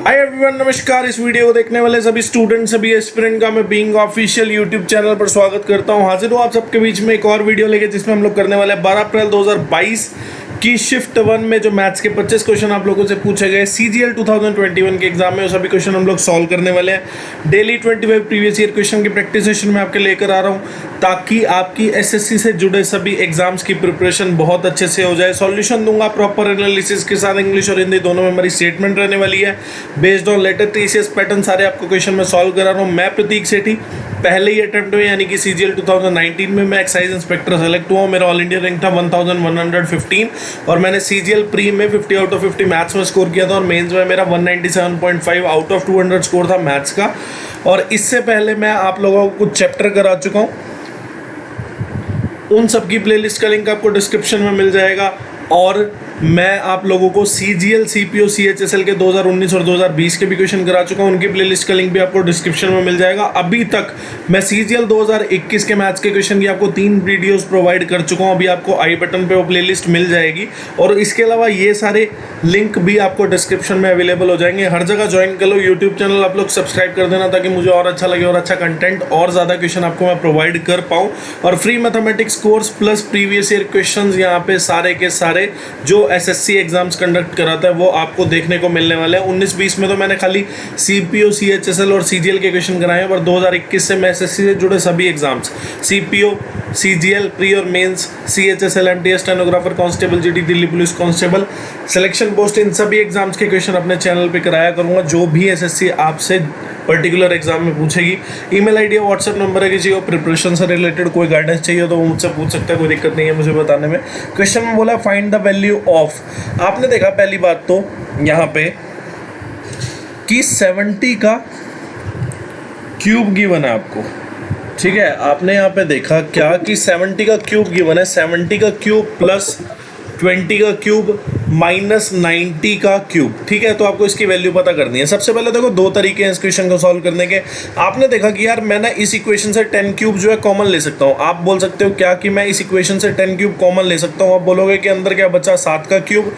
Hi everyone, नमस्कार। इस video को देखने वाले सभी स्टूडेंट, सभी एस्पिरेंट का मैं बीइंग ऑफिशियल यूट्यूब चैनल पर स्वागत करता हूं। हाजिर हूं आप सबके बीच में एक और वीडियो लेके, जिसमें हम लोग करने वाले हैं 12 अप्रैल 2022 की शिफ्ट 1 में जो मैथ्स के 25 क्वेश्चन आप लोगों से पूछे गए सीजीएल 2021 के एग्जाम में, वो सभी क्वेश्चन हम लोग सॉल्व करने वाले हैं। डेली 25 प्रीवियस ईयर क्वेश्चन की प्रैक्टिस सेशन में आपके लेकर आ रहा हूं, ताकि आपकी एसएससी से जुड़े सभी एग्जाम्स की प्रिपरेशन बहुत अच्छे से हो जाए। सॉल्यूशन दूंगा प्रॉपर एनालिसिस के साथ, इंग्लिश और हिंदी दोनों में हमारी स्टेटमेंट रहने वाली है। Based on latest TCS pattern सारे आपको क्वेश्चन में सॉल्व करा रहा हूँ। मैं प्रतीक सेठी, पहले ही अटेम्प्ट में यानी कि सीजीएल 2019 में मैं एक्साइज इंस्पेक्टर सेलेक्ट हुआ। मेरा ऑल इंडिया रैंक था 1115 और मैंने सीजीएल प्री में 50 आउट ऑफ 50 मैथ्स में स्कोर किया था, और मेंस में मेरा 197.5 आउट ऑफ 200 स्कोर था मैथ्स का। और इससे पहले मैं आप लोगों को कुछ चैप्टर करा चुका हूँ, उन सब की प्लेलिस्ट का लिंक आपको डिस्क्रिप्शन में मिल जाएगा। और मैं आप लोगों को सीजीएल, सीपीओ, सीएचएसएल के 2019 और 2020 के भी क्वेश्चन करा चुका हूं, उनकी प्लेलिस्ट का लिंक भी आपको डिस्क्रिप्शन में मिल जाएगा। अभी तक मैं सीजीएल 2021 के मैथ्स के क्वेश्चन की आपको 3 वीडियोस प्रोवाइड कर चुका हूं। अभी आपको आई बटन पे वो प्लेलिस्ट मिल जाएगी, और इसके अलावा ये सारे लिंक भी आपको डिस्क्रिप्शन में अवेलेबल हो जाएंगे। हर जगह ज्वाइन कर लो। यूट्यूब चैनल आप लोग सब्सक्राइब कर देना, ताकि मुझे और अच्छा लगे और अच्छा कंटेंट और ज़्यादा क्वेश्चन आपको मैं प्रोवाइड कर पाऊँ। और free mathematics course plus previous year question यहाँ पे सारे के सारे जो एसएससी एग्जाम्स कंडक्ट कराता है वो आपको देखने को मिलने वाले हैं। 19-20 में तो मैंने खाली सीपीओ, सीएचएसएल और सीजीएल के क्वेश्चन कराए हैं, पर 2021 से मैं एसएससी से जुड़े सभी एग्जाम्स सीपीओ, सीजीएल प्री और mains, CHSL, MTS, stenographer, constable, GD, Delhi police constable, selection post, इन सभी एग्जाम्स के क्वेश्चन अपने चैनल पे कराया करूंगा। जो भी एसएससी आपसे पर्टिकुलर एग्जाम में पूछेगी, ईमेल आईडी और व्हाट्सएप नंबर है, किसी को प्रिपरेशन से रिलेटेड कोई गाइडेंस चाहिए तो वो मुझसे पूछ सकता है, कोई दिक्कत नहीं है मुझे बताने में। क्वेश्चन में बोला फाइंड द वैल्यू ऑफ, आपने देखा पहली बात तो यहाँ पे कि 70 का क्यूब गिवन है आपको, ठीक है। आपने यहाँ पे देखा क्या कि 70 का क्यूब गिवन है, 70 का क्यूब प्लस 20 का क्यूब माइनस 90 का क्यूब, ठीक है। तो आपको इसकी वैल्यू पता करनी है। सबसे पहले देखो, दो तरीके हैं इस क्वेश्चन को सॉल्व करने के। आपने देखा कि यार मैं ना इस इक्वेशन से 10 क्यूब जो है कॉमन ले सकता हूँ। आप बोल सकते हो क्या कि मैं इस इक्वेशन से 10 क्यूब कॉमन ले सकता हूँ। आप बोलोगे कि अंदर क्या बचा, 7 का क्यूब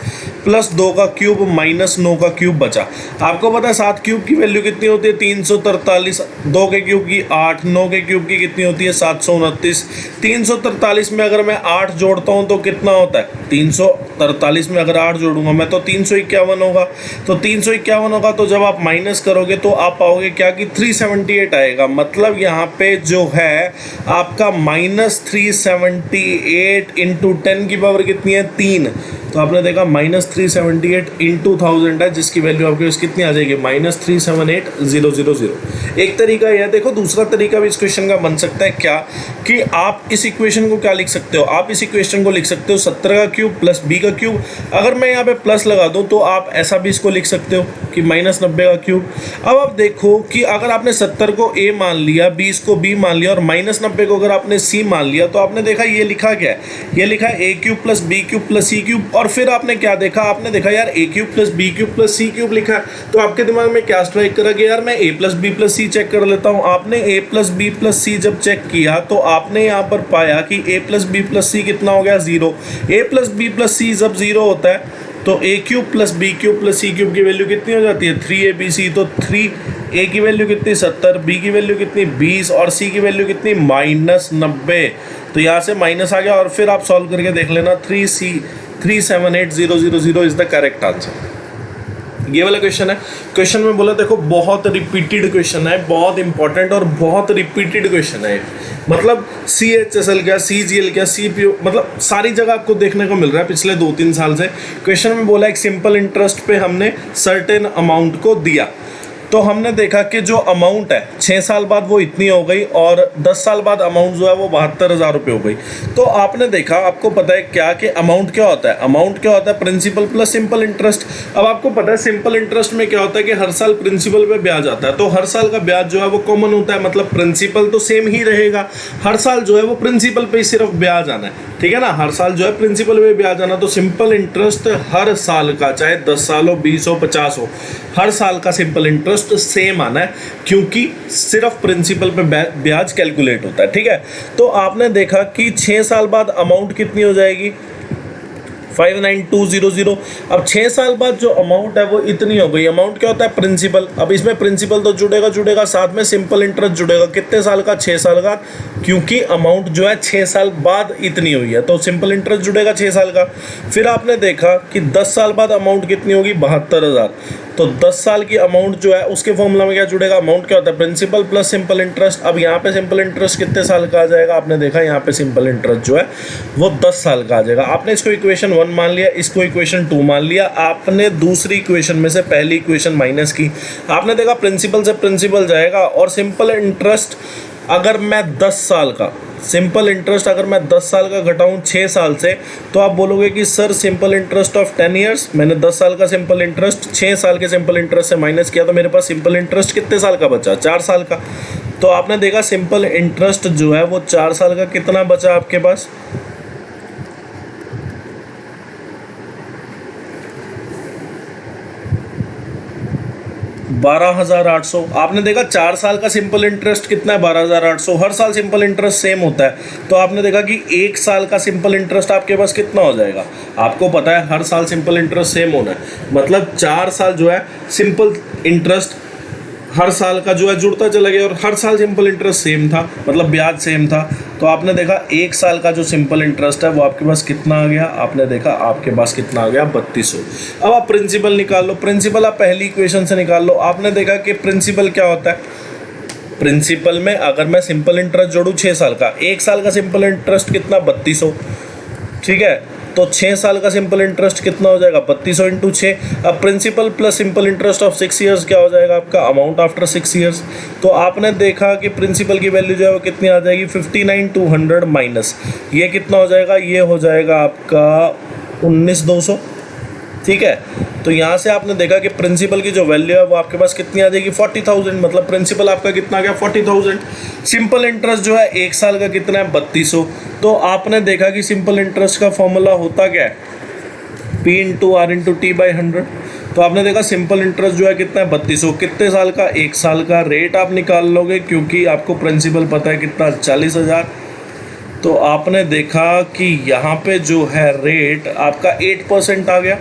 प्लस 2 का क्यूब माइनस 9 का क्यूब बचा। आपको पता है 7 क्यूब की वैल्यू कितनी होती है, 343, 2 के क्यूब की 8, 9 के क्यूब की कितनी होती है, 729। 343 में अगर मैं 8 जोड़ता हूँ तो कितना होता है, 343 में अगर 8 जोड़ूंगा मैं तो 351 होगा। तो 351 होगा, तो जब आप माइनस करोगे तो आप पाओगे क्या कि 378 आएगा। मतलब यहाँ पे जो है आपका माइनस 378 इंटू 10 की पावर कितनी है, 3। तो आपने देखा माइनस 378 इंटू 1000 है, जिसकी वैल्यू आपके पास कितनी आ जाएगी, माइनस 378,000। एक तरीका यह देखो, दूसरा तरीका भी इस क्वेश्चन का बन सकता है क्या कि आप इस इक्वेशन को क्या लिख सकते हो, आप इस इक्वेशन को लिख सकते हो 70 का क्यूब प्लस b का क्यूब। अगर मैं यहाँ पे प्लस लगा दूँ तो आप ऐसा भी इसको लिख सकते हो कि माइनस 90 का क्यूब। अब आप देखो कि अगर आपने 70 को a मान लिया, 20 को b मान लिया और माइनस 90 को अगर आपने c मान लिया, तो आपने देखा ये लिखा क्या है, ये लिखा है a cube plus b cube plus c cube. और फिर आपने क्या देखा, आपने देखा यार a cube plus b cube plus c cube लिखा है, तो आपके दिमाग में क्या स्ट्राइक करा कि यार मैं a plus b plus c check कर लेता हूँ। आपने a plus b plus c जब चेक किया तो आपने यहाँ पर पाया कि a plus b plus c कितना हो गया, 0। a plus b plus c जब 0 होता है तो a cube plus b cube plus c cube की वैल्यू कितनी हो जाती है, 3abc। तो 3a की वैल्यू कितनी, 70, b की वैल्यू कितनी, 20 और c की वैल्यू कितनी, माइनस 90। तो यहाँ से माइनस आ गया, और फिर आप सॉल्व करके देख लेना, 378,000 इज द करेक्ट आंसर। ये वाला क्वेश्चन है। क्वेश्चन में बोला देखो बहुत रिपीटेड क्वेश्चन है, बहुत इंपॉर्टेंट और बहुत रिपीटेड क्वेश्चन है। मतलब सीएचएसएल क्या, सीजीएल क्या, सीपीओ, मतलब सारी जगह आपको देखने को मिल रहा है पिछले 2-3 साल से। क्वेश्चन में बोला एक सिंपल इंटरेस्ट पे हमने सर्टेन अमाउंट को दिया, तो हमने देखा कि जो अमाउंट है 6 साल बाद वो इतनी हो गई, और 10 साल बाद अमाउंट जो है वो 72,000 रुपये हो गई। तो आपने देखा, आपको पता है क्या कि अमाउंट क्या होता है, अमाउंट क्या होता है, प्रिंसिपल प्लस सिंपल इंटरेस्ट। अब आपको पता है सिंपल इंटरेस्ट में क्या होता है कि हर साल प्रिंसिपल पे ब्याज आता है, तो हर साल का ब्याज जो है वो कॉमन होता है, मतलब प्रिंसिपल तो सेम ही रहेगा, हर साल जो है वो प्रिंसिपल पे ही सिर्फ ब्याज आना है, ठीक है ना। हर साल जो है प्रिंसिपल पे ब्याज आना, तो सिंपल इंटरेस्ट हर साल का, चाहे 10 साल हो, 20 हो, 50 हो, हर साल का सिंपल इंटरेस्ट सेम आना है, क्योंकि सिर्फ प्रिंसिपल पे ब्याज कैलकुलेट होता है, ठीक है। तो आपने देखा कि 6 साल बाद अमाउंट कितनी हो जाएगी, 59200। अब 6 साल बाद जो अमाउंट है वो इतनी हो गई। अमाउंट क्या होता है? प्रिंसिपल। अब इसमें प्रिंसिपल तो जुड़ेगा, साथ में सिंपल इंटरेस्ट जुड़ेगा। कितने साल का? 6 साल का, क्योंकि अमाउंट जो है 6 साल बाद इतनी हुई है, तो सिंपल इंटरेस्ट जुड़ेगा 6 साल का। फिर आपने देखा कि 10 साल बाद अमाउंट कितनी होगी? 72,000। तो 10 साल की अमाउंट जो है उसके फॉर्मूला में क्या जुड़ेगा? अमाउंट क्या होता है? Principal plus simple interest. अब यहाँ पे सिंपल इंटरेस्ट कितने साल का आ जाएगा? आपने देखा यहाँ पे सिंपल इंटरेस्ट जो है वो 10 साल का आ जाएगा। आपने इसको इक्वेशन 1 मान लिया, इसको इक्वेशन 2 मान लिया। आपने दूसरी इक्वेशन में से पहली इक्वेशन माइनस की। आपने देखा प्रिंसिपल से प्रिंसिपल जाएगा, और सिंपल इंटरेस्ट अगर मैं 10 साल का, सिंपल इंटरेस्ट अगर मैं 10 साल का घटाऊं 6 साल से, तो आप बोलोगे कि sir simple interest of 10 years, मैंने 10 साल का सिंपल इंटरेस्ट 6 साल के सिंपल इंटरेस्ट से माइनस किया, तो मेरे पास सिंपल इंटरेस्ट कितने साल का बचा? 4 साल का। तो आपने देखा सिंपल इंटरेस्ट जो है वो 4 साल का कितना बचा आपके पास? 12,800। आपने देखा 4 साल का सिंपल इंटरेस्ट कितना है? 12,800। हर साल सिंपल इंटरेस्ट सेम होता है, तो आपने देखा कि 1 साल का सिंपल इंटरेस्ट आपके पास कितना हो जाएगा? आपको पता है हर साल सिंपल इंटरेस्ट सेम होना है, मतलब 4 साल जो है सिंपल इंटरेस्ट हर साल का जो है जुड़ता चला गया, और हर साल सिंपल इंटरेस्ट सेम था, मतलब ब्याज सेम था। तो आपने देखा 1 साल का जो सिंपल इंटरेस्ट है वो आपके पास कितना आ गया? आपने देखा आपके पास कितना आ गया? 3200। अब आप प्रिंसिपल निकाल लो। प्रिंसिपल आप पहली इक्वेशन से निकाल लो। आपने देखा कि प्रिंसिपल क्या होता है? प्रिंसिपल में अगर मैं सिंपल इंटरेस्ट जोड़ूँ 6 साल का, 1 साल का सिंपल इंटरेस्ट कितना? 3200। ठीक है, तो 6 साल का सिंपल इंटरेस्ट कितना हो जाएगा? 3200 इंटू 6। अब principal plus simple interest of 6 years क्या हो जाएगा आपका? Amount after 6 years. तो आपने देखा कि प्रिंसिपल की वैल्यू जो है वो कितनी आ जाएगी? 59,200 माइनस ये कितना हो जाएगा? ये हो जाएगा आपका 19,200। ठीक है, तो यहाँ से आपने देखा कि प्रिंसिपल की जो वैल्यू है वो आपके पास कितनी आ जाएगी? 40,000। मतलब प्रिंसिपल आपका कितना आ गया? 40,000। सिंपल इंटरेस्ट जो है 1 साल का कितना है? 3200। तो आपने देखा कि सिंपल इंटरेस्ट का फॉर्मूला होता क्या है? P into R into T by 100। तो आपने देखा सिंपल इंटरेस्ट जो है कितना है? 3200। कितने साल का? 1 साल का। रेट आप निकाल लोगे क्योंकि आपको प्रिंसिपल पता है कितना? 40,000। तो आपने देखा कि यहाँ पे जो है रेट आपका 8% आ गया।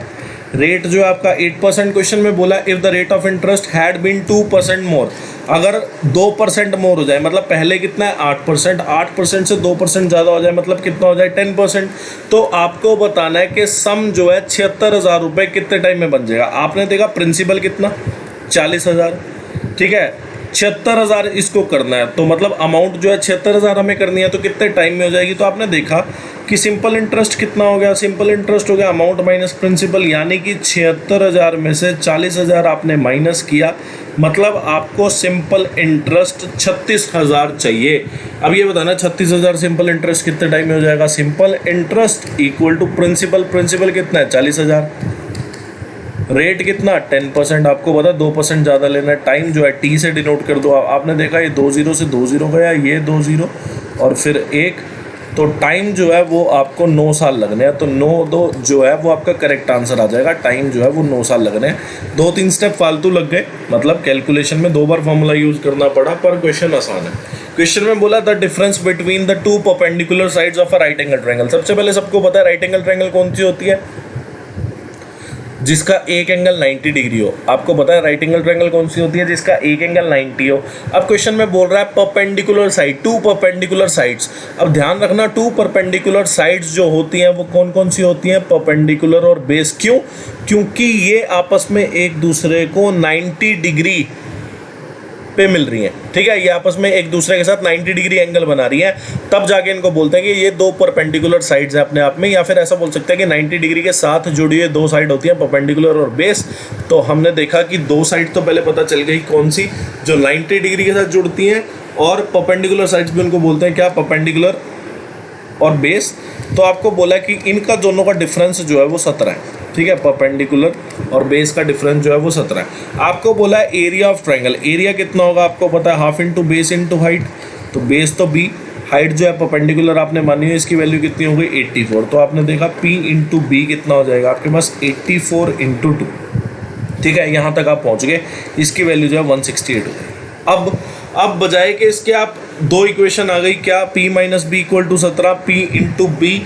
रेट जो है आपका 8%। क्वेश्चन में बोला if the rate of interest had been 2% more, अगर 2% मोर हो जाए, मतलब पहले कितना है? 8%, 8% से 2% ज़्यादा हो जाए मतलब कितना हो जाए? 10%। तो आपको बताना है कि सम जो है 76,000 रुपये कितने टाइम में बन जाएगा। आपने देखा प्रिंसिपल कितना? 40,000। ठीक है, 76,000 इसको करना है, तो मतलब अमाउंट जो है 76,000 हमें करनी है, तो कितने टाइम में हो जाएगी? तो आपने देखा कि सिंपल इंटरेस्ट कितना हो गया? सिंपल इंटरेस्ट हो गया अमाउंट माइनस प्रिंसिपल, यानी कि 76,000 में से 40,000 आपने माइनस किया, मतलब आपको सिंपल इंटरेस्ट 36,000 चाहिए। अब ये बताना 36,000 सिंपल इंटरेस्ट कितने टाइम में हो जाएगा? Simple interest equal to principal, principal कितना है? 40,000। रेट कितना? 10%। आपको पता 2% ज़्यादा लेना है। टाइम जो है टी से डिनोट कर दो। आपने देखा ये 20 से 20 गया, ये 20 और फिर 1, तो टाइम जो है वो आपको 9 साल लगने हैं। तो 9 जो है वो आपका करेक्ट आंसर आ जाएगा। टाइम जो है वो 9 साल लगने हैं। 2-3 स्टेप फालतू लग गए, मतलब कैलकुलेशन में 2 बार फॉर्मूला यूज़ करना पड़ा, पर क्वेश्चन आसान है। क्वेश्चन में बोला the difference between the 2 perpendicular sides of a right angle triangle. सबसे पहले सबको पता है राइट एंगल ट्रायंगल कौन सी होती है? जिसका एक एंगल 90 डिग्री हो। आपको पता है राइट एंगल ट्रायंगल कौन सी होती है? जिसका एक एंगल 90 हो। अब क्वेश्चन में बोल रहा है परपेंडिकुलर साइड, 2 परपेंडिकुलर साइड्स। अब ध्यान रखना 2 परपेंडिकुलर साइड्स जो होती हैं वो कौन कौन सी होती हैं? परपेंडिकुलर और बेस। क्यों? क्योंकि ये आपस में एक दूसरे को 90 डिग्री पे मिल रही हैं। ठीक है, ये आपस में एक दूसरे के साथ 90 डिग्री एंगल बना रही हैं, तब जाके इनको बोलते हैं कि ये 2 परपेंडिकुलर साइड्स हैं अपने आप में। या फिर ऐसा बोल सकते हैं कि 90 डिग्री के साथ जुड़ी हुई 2 साइड होती हैं, परपेंडिकुलर और बेस। तो हमने देखा कि 2 साइड तो पहले पता चल गई कौन सी, जो 90 डिग्री के साथ जुड़ती हैं, और परपेंडिकुलर साइड्स भी उनको बोलते हैं क्या? परपेंडिकुलर और बेस। तो आपको बोला कि इनका दोनों का डिफरेंस जो है वो 17 है। ठीक है, परपेंडिकुलर और बेस का डिफरेंस जो है वो 17 है। आपको बोला है एरिया ऑफ ट्रायंगल। एरिया कितना होगा आपको पता है? Half into base into height. तो बेस तो बी, हाइट जो है परपेंडिकुलर आपने मानी है, इसकी वैल्यू कितनी हो गई? 84। तो आपने देखा पी इंटू बी कितना हो जाएगा आपके पास? 84 इंटू 2। ठीक है, यहाँ तक आप पहुँच गए। इसकी वैल्यू जो है 168 हो गई। अब बजाय के इसके आप 2 इक्वेशन आ गई क्या? P minus B equal to 17, P into B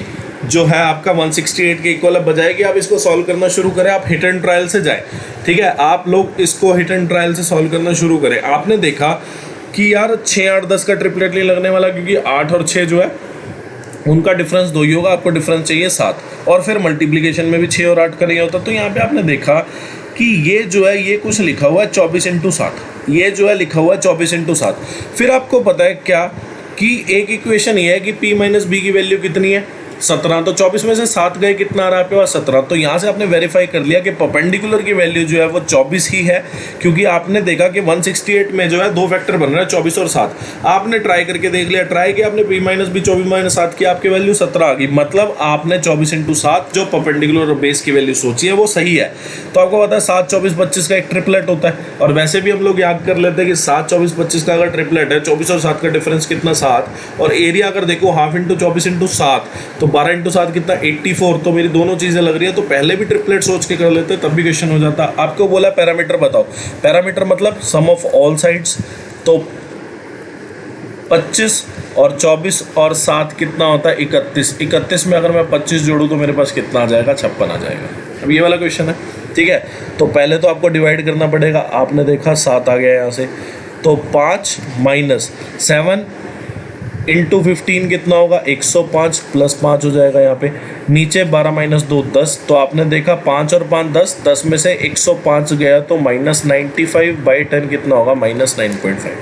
जो है आपका 168 के इक्वल अब बजाएगी। आप इसको सॉल्व करना शुरू करें, आप हिट एंड ट्रायल से जाए, ठीक है, आप लोग इसको हिट एंड ट्रायल से सॉल्व करना शुरू करें। आपने देखा कि यार 6, 8, 10 का ट्रिपलेट नहीं लगने वाला, क्योंकि 8 और 6 जो है उनका डिफरेंस 2 ही होगा, आपको डिफरेंस चाहिए 7, और फिर मल्टीप्लिकेशन में भी 6 और 8 का नहीं होता। तो यहाँ पे आपने देखा कि ये जो है ये कुछ लिखा हुआ है 24 × 7, ये जो है लिखा हुआ है 24 × 7। फिर आपको पता है क्या कि एक इक्वेशन ये है कि p माइनस बी की वैल्यू कितनी है 17, तो 24 में से 7 गए, कितना आ रहा है आपके पास 17। तो यहाँ से आपने वेरीफाई कर लिया कि परपेंडिकुलर की वैल्यू जो है वो 24 ही है, क्योंकि आपने देखा कि 168 में जो है 2 फैक्टर बन रहा है 24 और 7। आपने ट्राई करके देख लिया, ट्राई किया आपने p माइनस बी 24 माइनस 7 की, आपकी वैल्यू 17 आ गई। मतलब आपने 24 × 7 जो परपेंडिकुलर और बेस की वैल्यू सोची है वो सही है। तो आपको पता है 7, 24, 25 का एक ट्रिपलेट होता है, और वैसे भी हम लोग याद कर लेते हैं कि 7, 24, 25 का अगर ट्रिपलेट है, 24 और 7 का डिफरेंस कितना 7, और एरिया अगर देखो हाफ इंटू 24 × 7, तो 12 × 7 कितना 84। तो मेरी दोनों चीज़ें लग रही है, तो पहले भी ट्रिपलेट सोच के कर लेते तब भी क्वेश्चन हो जाता। आपको बोला पैरामीटर बताओ, पैरामीटर मतलब सम ऑफ ऑल साइड्स, तो 25 और 24 और 7 कितना होता है 31। 31 में अगर मैं 25 जोड़ूँ तो मेरे पास कितना आ जाएगा 56 आ जाएगा। अब ये वाला क्वेश्चन है, ठीक है। तो पहले तो आपको डिवाइड करना पड़ेगा, आपने देखा 7 आ गया यहाँ से, तो 5 माइनस 7 इंटू 15 कितना होगा 105 प्लस 5 हो जाएगा यहाँ पे, नीचे 12 माइनस 2 10। तो आपने देखा 5 और 5 10, 10 में से 105 गया तो माइनस 95/10 कितना होगा -9.5।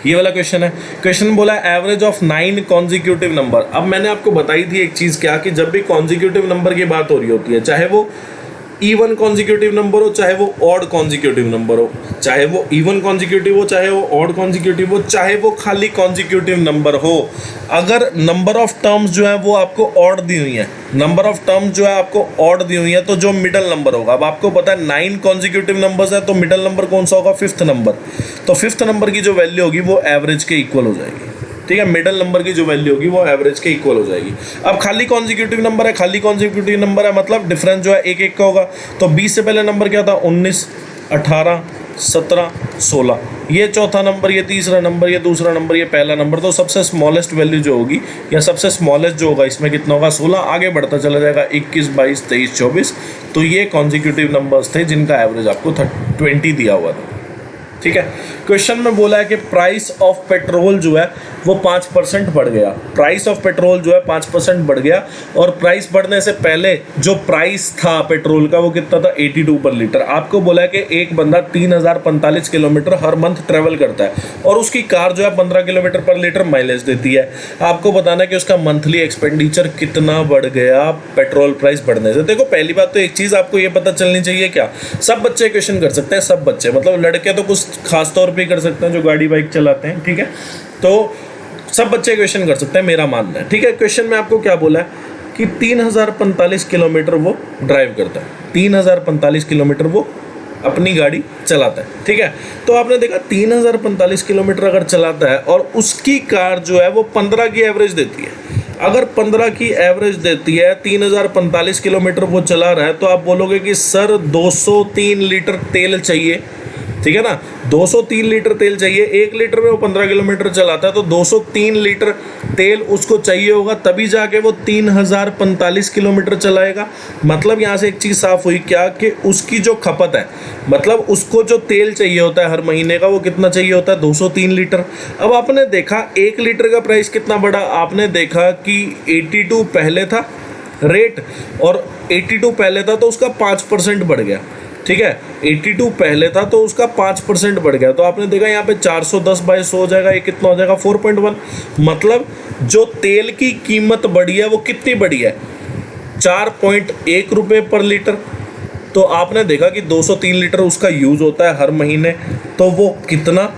ये वाला क्वेश्चन है। क्वेश्चन बोला एवरेज ऑफ 9 कॉन्जिक्यूटिव नंबर। अब मैंने आपको बताई थी एक चीज़ क्या, कि जब भी कॉन्जिक्यूटिव नंबर की बात हो रही होती है, चाहे वो इवन कॉन्जिक्यूटिव नंबर हो, चाहे वो ऑड कॉन्जिक्यूटिव नंबर हो, चाहे वो इवन कॉन्जिक्यूटिव हो, चाहे वो ऑड कॉन्जिक्यूटिव हो, चाहे वो खाली कॉन्जिक्यूटिव नंबर हो, अगर नंबर ऑफ टर्म्स जो है वो आपको ऑड दी हुई है, नंबर ऑफ टर्म्स जो है आपको ऑड दी हुई है, तो जो मिडल नंबर होगा, अब आपको पता है 9 कॉन्जिक्यूटिव नंबर्स है, तो मिडल नंबर कौन सा होगा 5th नंबर। तो 5th नंबर की जो वैल्यू होगी वो एवरेज के इक्वल हो जाएगी, ठीक है। मिडल नंबर की जो वैल्यू होगी वो एवरेज के इक्वल हो जाएगी। अब खाली कॉन्जिक्यूटिव नंबर है, खाली कॉन्जिक्यूटिव नंबर है मतलब डिफरेंस जो है 1 1 का होगा। तो 20 से पहले नंबर क्या था 19, 18, 17, 16, ये चौथा नंबर, ये तीसरा नंबर, ये दूसरा नंबर, ये पहला नंबर। तो सबसे स्मॉलेस्ट वैल्यू जो होगी या सबसे स्मॉलेस्ट जो होगा इसमें कितना होगा 16, आगे बढ़ता चला जाएगा 21, 22, 23, 24। तो ये कॉन्जिक्यूटिव नंबर्स थे जिनका एवरेज आपको 20 दिया हुआ था, ठीक है। क्वेश्चन में बोला है कि प्राइस ऑफ पेट्रोल जो है वो 5% बढ़ गया, प्राइस ऑफ पेट्रोल जो है 5% बढ़ गया, और प्राइस बढ़ने से पहले जो प्राइस था पेट्रोल का वो कितना था 82 पर लीटर। आपको बोला है कि एक बंदा 3045 किलोमीटर हर मंथ ट्रेवल करता है, और उसकी कार जो है 15 किलोमीटर पर लीटर माइलेज देती है। आपको बताना है कि उसका मंथली एक्सपेंडिचर कितना बढ़ गया पेट्रोल प्राइस बढ़ने से। देखो पहली बात तो एक चीज़ आपको ये पता चलनी चाहिए, क्या सब बच्चे क्वेश्चन कर सकते हैं, सब बच्चे मतलब लड़के तो कुछ खास तौर पे कर सकते हैं जो गाड़ी बाइक चलाते हैं, ठीक है। तो सब बच्चे क्वेश्चन कर सकते हैं, मेरा मानना है, ठीक है। क्वेश्चन में आपको क्या बोला है कि 3045 किलोमीटर वो ड्राइव करता है, 3045 किलोमीटर वो अपनी गाड़ी चलाता है, ठीक है। तो आपने देखा 3045 किलोमीटर अगर चलाता है और उसकी कार जो है वो 15 की एवरेज देती है, अगर 15 की एवरेज देती है, 3045 किलोमीटर वो चला रहा है, तो आप बोलोगे कि सर 203 लीटर तेल चाहिए, ठीक है ना, 203 लीटर तेल चाहिए। 1 लीटर में वो 15 किलोमीटर चलाता है, तो 203 लीटर तेल उसको चाहिए होगा, तभी जाके वो 3045 किलोमीटर चलाएगा। मतलब यहाँ से एक चीज़ साफ हुई क्या, कि उसकी जो खपत है, मतलब उसको जो तेल चाहिए होता है हर महीने का, वो कितना चाहिए होता है 203 लीटर। अब आपने देखा 1 लीटर का प्राइस कितना बढ़ा, आपने देखा कि 82 पहले था रेट, और 82 पहले था तो उसका 5% बढ़ गया, ठीक है। 82 पहले था तो उसका 5% बढ़ गया। तो आपने देखा यहाँ पे 410/100 हो जाएगा, ये कितना हो जाएगा 4.1। मतलब जो तेल की कीमत बढ़ी है वो कितनी बढ़ी है 4.1 रुपये पर लीटर। तो आपने देखा कि 203 लीटर उसका यूज़ होता है हर महीने, तो वो कितना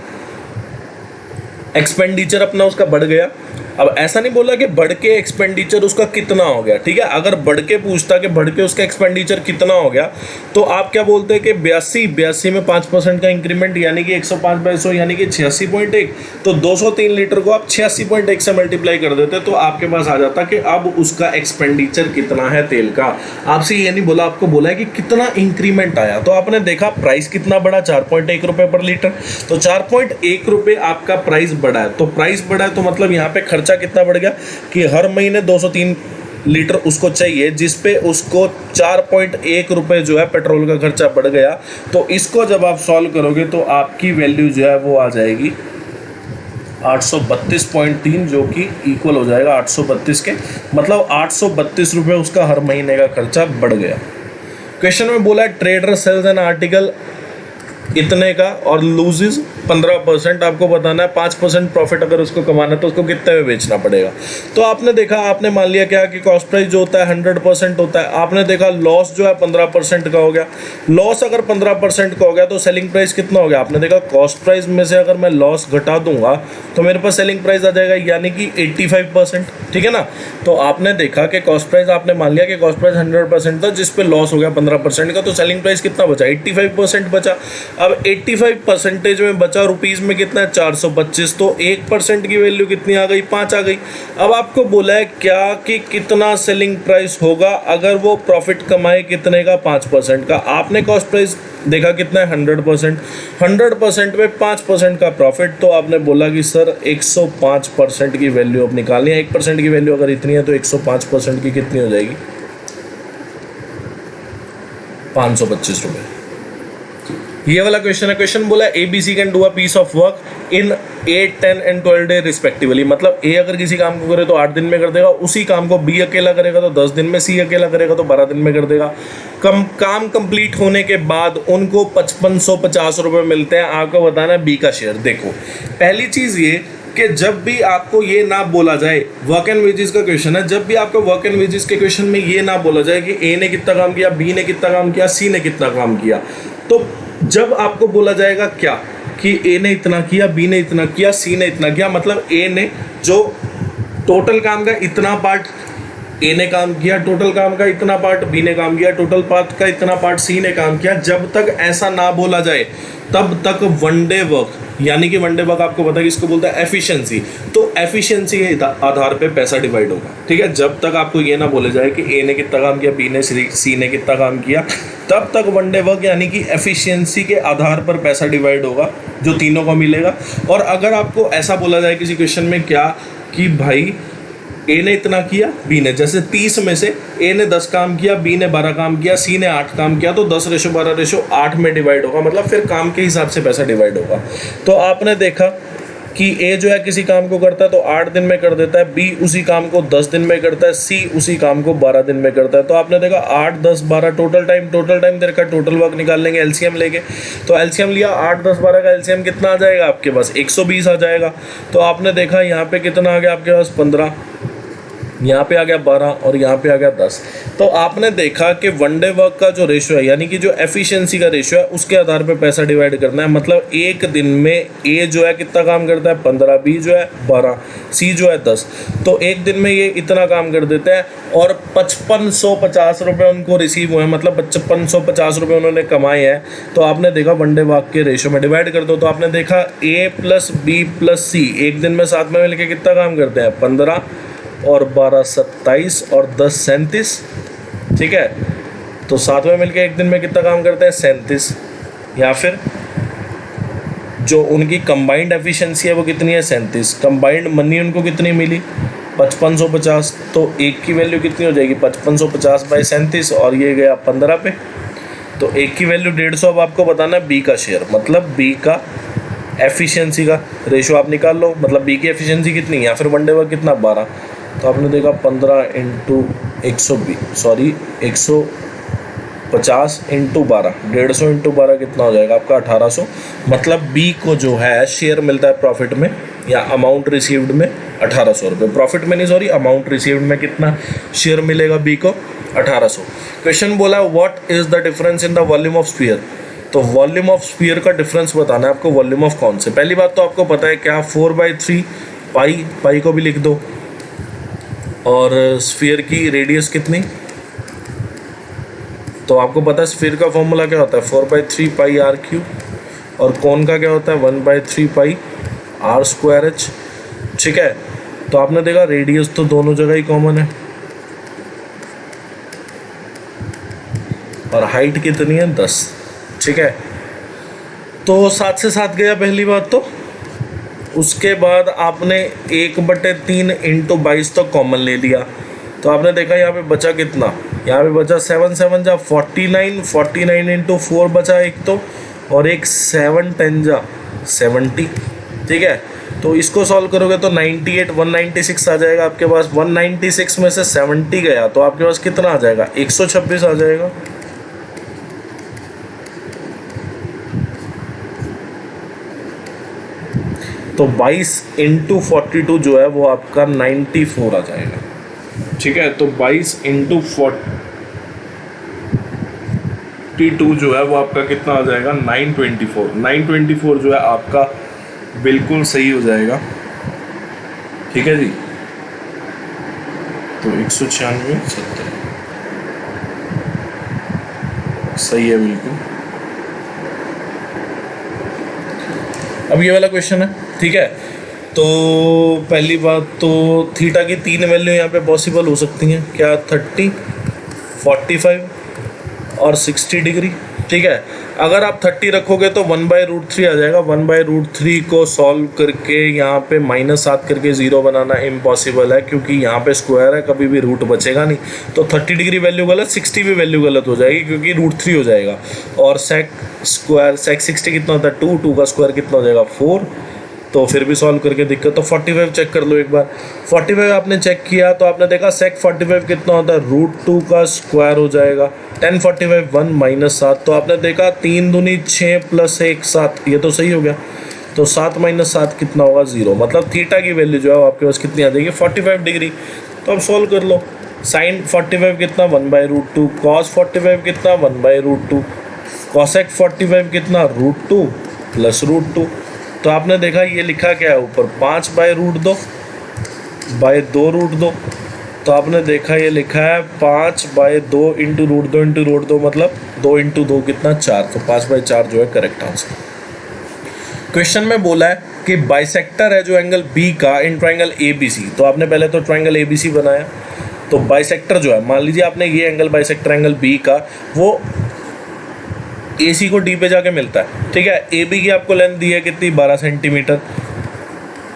एक्सपेंडिचर अपना उसका बढ़ गया। अब ऐसा नहीं बोला कि बढ़ के एक्सपेंडिचर उसका कितना हो गया, ठीक है। अगर बढ़ के पूछता कि बढ़ के उसका एक्सपेंडिचर कितना हो गया, तो आप क्या बोलते हैं कि 82 में 5% का इंक्रीमेंट, यानी कि 105/100 यानी कि 86.1। तो 203 लीटर को आप 86.1 से मल्टीप्लाई कर देते, तो आपके पास आ जाता कि अब उसका एक्सपेंडिचर कितना है तेल का। आपसे ये नहीं बोला, आपको बोला है कि कितना इंक्रीमेंट आया। तो आपने देखा प्राइस कितना बढ़ा 4.1 रुपये पर लीटर, तो 4.1 रुपये आपका प्राइस बढ़ा है। तो प्राइस बढ़ा है तो मतलब यहाँ पे खर्चा कितना बढ़ गया कि हर महीने 203 लीटर उसको चाहिए, जिस पे उसको 4.1 रुपये जो है पेट्रोल का खर्चा बढ़ गया। तो इसको जब आप सॉल्व करोगे तो आपकी वैल्यू जो है वो आ जाएगी 832.3, जो कि इक्वल हो जाएगा 832 के, मतलब 832 रुपये उसका हर महीने का खर्चा बढ़ गया। क्वेश्चन में बोला है ट्रेडर सेल्स एन आर्टिकल इतने का और लूजेज 15%। आपको बताना है 5% प्रॉफिट अगर उसको कमाना है तो उसको कितने में बेचना पड़ेगा। तो आपने देखा, आपने मान लिया क्या कि कॉस्ट प्राइस जो होता है 100% होता है। आपने देखा लॉस जो है 15% का हो गया। लॉस अगर 15% का हो गया तो सेलिंग प्राइस कितना हो गया। आपने देखा कॉस्ट प्राइस में से अगर मैं लॉस घटा दूंगा तो मेरे पास सेलिंग प्राइस आ जाएगा, यानी कि 85%। ठीक है ना। तो आपने देखा कि कॉस्ट प्राइस, आपने मान लिया कि कॉस्ट प्राइस 100% था, जिस पे लॉस हो गया 15% का, तो सेलिंग प्राइस कितना बचा, 85% बचा। अब 85% में बचा, रुपीज़ में कितना है 425, तो 1% की वैल्यू कितनी आ गई, 5 आ गई। अब आपको बोला है क्या कि कितना सेलिंग प्राइस होगा अगर वो प्रॉफिट कमाए कितने का, 5% का। आपने कॉस्ट प्राइस देखा कितना है 100%, 100% में 5% का प्रॉफिट, तो आपने बोला कि सर 105% की वैल्यू अब निकालनी है। 1% की वैल्यू अगर इतनी है तो 105% की कितनी हो जाएगी, 525 रुपये। ये वाला क्वेश्चन है। क्वेश्चन बोला ABC can do a piece of work in 8, 10 and 12 day respectively. मतलब A अगर किसी काम को करे तो 8 दिन में कर देगा, उसी काम को B अकेला करेगा तो 10 दिन में, C अकेला करेगा तो 12 दिन में कर देगा। काम कंप्लीट होने के बाद उनको 5550 रुपये मिलते हैं। आपको बताना है B का शेयर। देखो, पहली चीज़ ये कि जब भी आपको ये ना बोला जाए, वर्क एंड वेजेस का क्वेश्चन है, जब भी आपको वर्क एंड वेजेस के क्वेश्चन में ये ना बोला जाए कि A ने कितना काम किया, B ने कितना काम किया, C ने कितना काम किया, तो जब आपको बोला जाएगा क्या कि A ने इतना किया, B ने इतना किया, C ने इतना किया, मतलब A ने जो टोटल काम का इतना पार्ट A ने काम किया, टोटल काम का इतना पार्ट B ने काम किया, टोटल पार्ट का इतना पार्ट C ने काम किया, जब तक ऐसा ना बोला जाए तब तक वन डे वर्क, यानी कि वन डे वर्क आपको पता है किसको बोलता है, एफिशिएंसी। तो एफिशिएंसी के आधार पे पैसा डिवाइड होगा। ठीक है, जब तक आपको ये ना बोले जाए कि A ने कितना काम किया, B ने, C ने कितना काम किया, तब तक वन डे वर्क यानी कि एफिशिएंसी के आधार पर पैसा डिवाइड होगा, जो तीनों को मिलेगा। और अगर आपको ऐसा बोला जाए किसी क्वेश्चन में क्या कि भाई A ने इतना किया, B ने, जैसे 30 में से A ने 10 काम किया, B ने 12 काम किया, C ने 8 काम किया, तो 10:12:8 में डिवाइड होगा, मतलब फिर काम के हिसाब से पैसा डिवाइड होगा। तो आपने देखा कि A जो है किसी काम को करता है तो 8 दिन में कर देता है, B उसी काम को 10 दिन में करता है, C उसी काम को 12 दिन में करता है। तो आपने देखा 8, 10, 12 टोटल टाइम देखा, टोटल वर्क निकाल लेंगे एलसीएम लेके। तो एलसीएम लिया, 8, 10, 12 का एलसीएम कितना आ जाएगा आपके पास, 120 आ जाएगा। तो आपने देखा यहाँ पे कितना आ गया आपके पास, 15, यहाँ पे आ गया 12 और यहाँ पे आ गया 10। तो आपने देखा कि वन डे वर्क का जो रेशियो है, यानी कि जो एफिशिएंसी का रेशियो है, उसके आधार पे पैसा डिवाइड करना है। मतलब एक दिन में A जो है कितना काम करता है, 15, B जो है 12, C जो है 10। तो एक दिन में ये इतना काम कर देते हैं और 5550 रुपये उनको रिसीव हुए हैं, मतलब 5550 रुपये उन्होंने कमाए हैं। तो आपने देखा वन डे वर्क के रेशियो में डिवाइड कर दो, तो आपने देखा A + B + C एक दिन में साथ में मिलकर कितना काम करते हैं, 15 और 12 27 और 10 37। ठीक है, तो साथ में मिलके एक दिन में कितना काम करते हैं, 37। या फिर जो उनकी कंबाइंड एफिशिएंसी है वो कितनी है, 37। कंबाइंड मनी उनको कितनी मिली, 5550। तो एक की वैल्यू कितनी हो जाएगी, 5550/37, और ये गया 15 पे। तो एक की वैल्यू 150। अब आपको बताना है B का शेयर, मतलब B का एफिशिएंसी का रेशियो आप निकाल लो, मतलब B की एफिशिएंसी कितनी है, या फिर वन डे वर्क कितना, 12। तो आपने देखा 15 × 150 × 12, 150 × 12 कितना हो जाएगा आपका, 1800। मतलब B को जो है शेयर मिलता है प्रॉफिट में या अमाउंट रिसीव्ड में 1800 रुपये। प्रॉफिट में नहीं, सॉरी, अमाउंट रिसीव्ड में कितना शेयर मिलेगा B को, 1800। क्वेश्चन बोला what is the difference in the volume of sphere. तो वॉल्यूम ऑफ स्फीयर का डिफरेंस बताना है आपको, वॉल्यूम ऑफ कौन से। पहली बात तो आपको पता है क्या, 4/3 पाई को भी लिख दो, और स्फीयर की रेडियस कितनी, तो आपको पता है स्फीयर का फॉर्मूला क्या होता है, 4/3 पाई r3, और कोन का क्या होता है, 1/3 पाई r²h। ठीक है, तो आपने देखा रेडियस तो दोनों जगह ही कॉमन है, और हाइट कितनी है, 10। ठीक है, तो 7 से 7 गया पहली बात तो। उसके बाद आपने 1/3 × 22 तक कॉमन ले लिया, तो आपने देखा यहाँ पे बचा कितना, यहाँ पे बचा 7 7 जा 49, 49 इंटू 4 बचा एक तो, और एक 7 10 जा 70, ठीक है। तो इसको सॉल्व करोगे तो 98 196 आ जाएगा आपके पास। 196 में से 70 गया तो आपके पास कितना आ जाएगा, 126 आ जाएगा। तो 22 इंटू 42 जो है वो आपका 94 आ जाएगा, ठीक है। तो 22 इंटू 42 जो है वो आपका कितना आ जाएगा, 924। 924 जो है आपका बिल्कुल सही हो जाएगा, ठीक है जी। तो 196 70 सही है बिल्कुल। अब ये वाला क्वेश्चन है, ठीक है। तो पहली बात तो थीटा की 3 वैल्यू यहाँ पे पॉसिबल हो सकती हैं, क्या, 30, 45 और 60 डिग्री, ठीक है। अगर आप 30 रखोगे तो 1/√3 आ जाएगा। 1/√3 को सॉल्व करके यहाँ पे -7 करके 0 बनाना इम्पॉसिबल है, क्योंकि यहाँ पे स्क्वायर है, कभी भी रूट बचेगा नहीं। तो 30 डिग्री वैल्यू गलत, 60 भी वैल्यू गलत हो जाएगी, क्योंकि √3 हो जाएगा। और सेक 60 कितना होता है, 2 का स्क्वायर कितना हो जाएगा, 4। तो फिर भी सॉल्व करके दिक्कत। तो 45 चेक कर लो एक बार। 45 आपने चेक किया तो आपने देखा सेक 45 कितना होता है, √2 का स्क्वायर हो जाएगा। 10 45 1 -7, तो आपने देखा 3 दूनी 6 + 1 7, ये तो सही हो गया। तो 7 - 7 कितना होगा, 0। मतलब थीटा की वैल्यू जो है आपके पास कितनी आ जाएगी, 45 डिग्री। तो अब सॉल्व कर लो। साइन 45 कितना, 1/√2। कॉस 45 कितना, 1/√2। कॉसेक 45 कितना, √2 + √2। तो आपने देखा ये लिखा क्या है ऊपर, 5/√2 बाय 2√2। तो आपने देखा ये लिखा है 5/2 इंटू √2 इंटू √2, मतलब 2 इंटू 2 कितना, 4। तो 5/4 जो है करेक्ट आंसर। क्वेश्चन में बोला है कि बाइसेक्टर है जो एंगल बी का इन ट्राइंगल ABC। तो आपने पहले तो ट्राइंगल ABC बनाया। तो बाइसेक्टर जो है, मान लीजिए आपने ये एंगल बाइसेक्टर एंगल बी का, वो AC को D पे जाके मिलता है, ठीक है। AB की आपको लेंथ दी है कितनी, 12 सेंटीमीटर।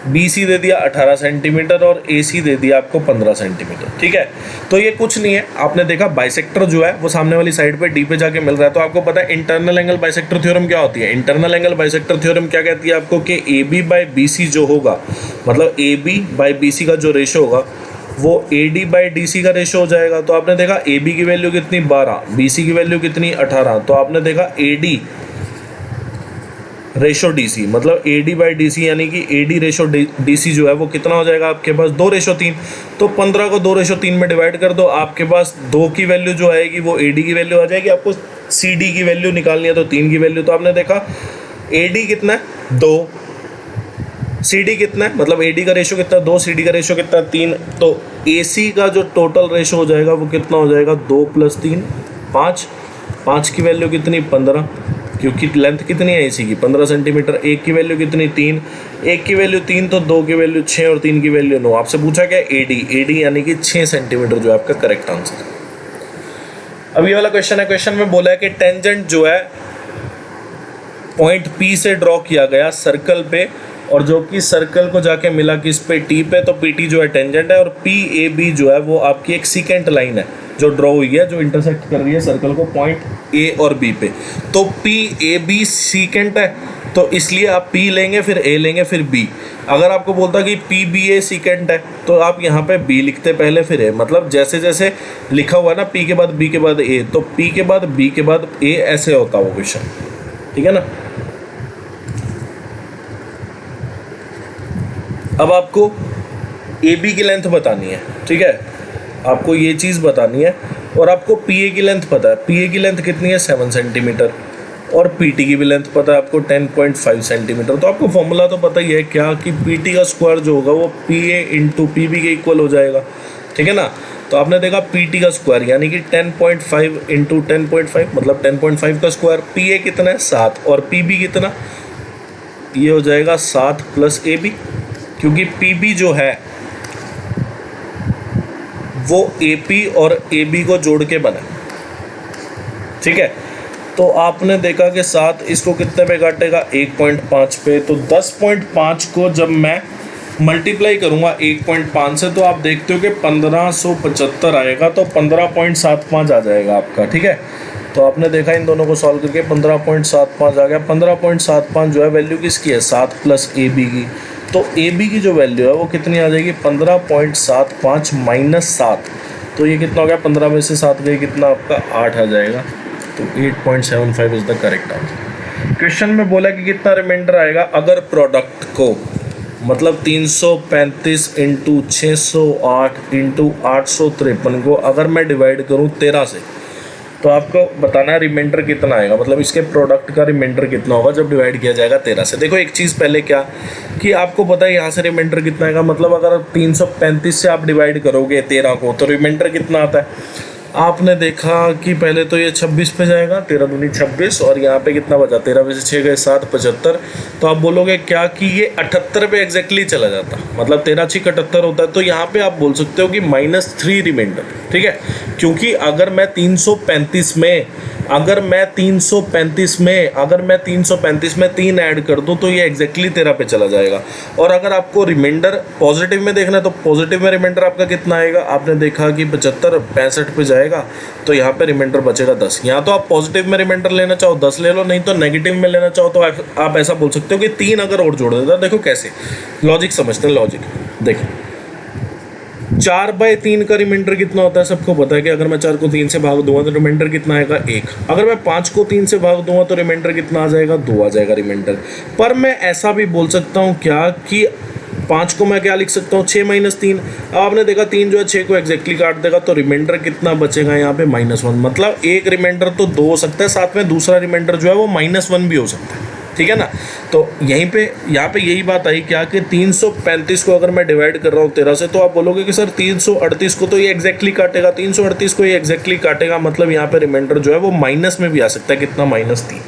BC दे दिया 18 सेंटीमीटर और AC दे दिया आपको 15 सेंटीमीटर, ठीक है। तो ये कुछ नहीं है, आपने देखा बाइसेक्टर जो है वो सामने वाली साइड पे D पे जाके मिल रहा है। तो आपको पता है इंटरनल एंगल बाइसेक्टर थ्योरम क्या होती है। इंटरनल एंगल बाइसेक्टर थ्योरम क्या कहती है आपको, कि AB/BC जो होगा, मतलब AB/BC का जो रेशो होगा वो AD/DC का रेशो हो जाएगा। तो आपने देखा AB की वैल्यू कितनी, 12, BC की वैल्यू कितनी, 18। तो आपने देखा AD रेशो DC, मतलब AD/DC यानी कि AD रेशो DC जो है वो कितना हो जाएगा आपके पास, 2:3। तो 15 को 2:3 में डिवाइड कर दो, आपके पास 2 की वैल्यू जो आएगी वो AD की वैल्यू आ जाएगी। आपको CD की वैल्यू निकालनी है तो 3 की वैल्यू। तो आपने देखा AD कितना है, 2, CD कितना है, मतलब AD का रेशो कितना, 2, CD का रेशो कितना, 3। तो AC का जो टोटल रेशो हो जाएगा वो कितना हो जाएगा, 2 + 3 5। 5 की वैल्यू कितनी, 15, क्योंकि लेंथ कितनी है AC की, 15 सेंटीमीटर। 1 की वैल्यू कितनी, 3। 1 की वैल्यू 3, तो 2 की वैल्यू 6 और 3 की वैल्यू 9। आपसे पूछा क्या, AD यानी कि 6 सेंटीमीटर जो है आपका करेक्ट आंसर है। अब ये वाला क्वेश्चन है। क्वेश्चन में बोला है कि टेंजेंट जो है पॉइंट P से ड्रॉ किया गया सर्कल पे, और जो कि सर्कल को जाके मिला किस पे, T पे। तो PT जो है टेंजेंट है, और PAB जो है वो आपकी एक सीकेंट लाइन है जो ड्रॉ हुई है, जो इंटरसेक्ट कर रही है सर्कल को पॉइंट A और B पे। तो PAB सीकेंट है, तो इसलिए आप P लेंगे, फिर A लेंगे, फिर B। अगर आपको बोलता कि PBA सीकेंट है तो आप यहाँ पे B लिखते पहले, फिर A। मतलब जैसे जैसे लिखा हुआ है ना, P के बाद B के बाद A, तो P के बाद B के बाद A, ऐसे होता वो क्वेश्चन, ठीक है ना। अब आपको AB की लेंथ बतानी है, ठीक है, आपको ये चीज़ बतानी है। और आपको PA की लेंथ पता है, PA की लेंथ कितनी है, 7 सेंटीमीटर। और PT की भी लेंथ पता है आपको, 10.5 सेंटीमीटर। तो आपको फॉर्मूला तो पता ही है क्या, कि PT का स्क्वायर जो होगा वो PA × PB के इक्वल हो जाएगा, ठीक है ना। तो आपने देखा PT का स्क्वायर यानी कि 10.5 × 10.5 मतलब 10.5 का स्क्वायर। PA कितना है, 7, और PB कितना, ये हो जाएगा 7 + AB, क्योंकि PB जो है वो AP और AB को जोड़ के बना, ठीक है। तो आपने देखा कि 7 इसको कितने पे काटेगा, 1.5 पे। तो 10.5 को जब मैं मल्टीप्लाई करूँगा 1.5 से तो आप देखते हो कि 1575 आएगा, तो 15.75 आ जाएगा आपका। ठीक है, तो आपने देखा इन दोनों को सॉल्व करके 15.75 आ गया। 15.75 जो है वैल्यू किसकी है, 7 प्लस ए बी की। तो ए बी की जो वैल्यू है वो कितनी आ जाएगी, 15.75 माइनस 7, तो ये कितना हो गया, 15 में से 7 गई, कितना आपका 8 आ जाएगा। तो 8.75 is the correct answer. Question में बोला कि कितना रिमाइंडर आएगा अगर प्रोडक्ट को, मतलब 335 इंटू 608 इंटू 853 को अगर मैं डिवाइड करूँ 13 से, तो आपको बताना है रिमाइंडर कितना आएगा, मतलब इसके प्रोडक्ट का रिमाइंडर कितना होगा जब डिवाइड किया जाएगा 13 से। देखो एक चीज़ पहले क्या कि आपको पता है यहाँ से रिमाइंडर कितना आएगा, मतलब अगर 335 से आप डिवाइड करोगे 13 को तो रिमाइंडर कितना आता है। आपने देखा कि पहले तो ये 26 पे जाएगा, 13 दूनी 26, और यहाँ पे कितना बचा, 13 में से 6 गए 7, 75। तो आप बोलोगे क्या कि ये 78 पे एग्जैक्टली चला जाता, मतलब 13 6 78 होता है। तो यहाँ पे आप बोल सकते हो कि -3 रिमाइंडर। ठीक है, क्योंकि अगर मैं 335 में 3 ऐड कर दूँ तो ये एग्जैक्टली 13 पे चला जाएगा। और अगर आपको रिमाइंडर पॉजिटिव में देखना है तो पॉजिटिव में रिमाइंडर आपका कितना आएगा, आपने देखा कि 75 65 पे जाएगा, तो यहाँ पे रिमाइंडर बचेगा 10। यहाँ तो आप पॉजिटिव में रिमाइंडर लेना चाहो 10 ले लो, नहीं तो नेगेटिव में लेना चाहो तो आप ऐसा बोल सकते हो कि 3 अगर और जोड़ देता। देखो कैसे, लॉजिक समझते हैं। लॉजिक देखो, 4/3 का रिमाइंडर कितना होता है, सबको पता है कि अगर मैं 4 को 3 से भाग दूंगा तो रिमाइंडर कितना आएगा, 1। अगर मैं 5 को 3 से भाग दूंगा तो रिमाइंडर कितना आ जाएगा, 2 आ जाएगा रिमाइंडर। पर मैं ऐसा भी बोल सकता हूँ क्या कि 5 को मैं क्या लिख सकता हूँ, 6 - 3। अब आपने देखा 3 जो है 6 को एग्जैक्टली काट देगा, तो रिमाइंडर कितना बचेगा यहाँ पे, -1। मतलब एक रिमाइंडर तो 2 हो सकता है, साथ में दूसरा रिमाइंडर जो है वो -1 भी हो सकता है। ठीक है ना, तो यहाँ पे यही बात आई क्या कि 335 को अगर मैं डिवाइड कर रहा हूँ 13 से, तो आप बोलोगे कि सर 338 को तो ये एग्जैक्टली काटेगा, 338 को ये एग्जैक्टली काटेगा, मतलब यहाँ पे रिमाइंडर जो है वो माइनस में भी आ सकता है, कितना, -3।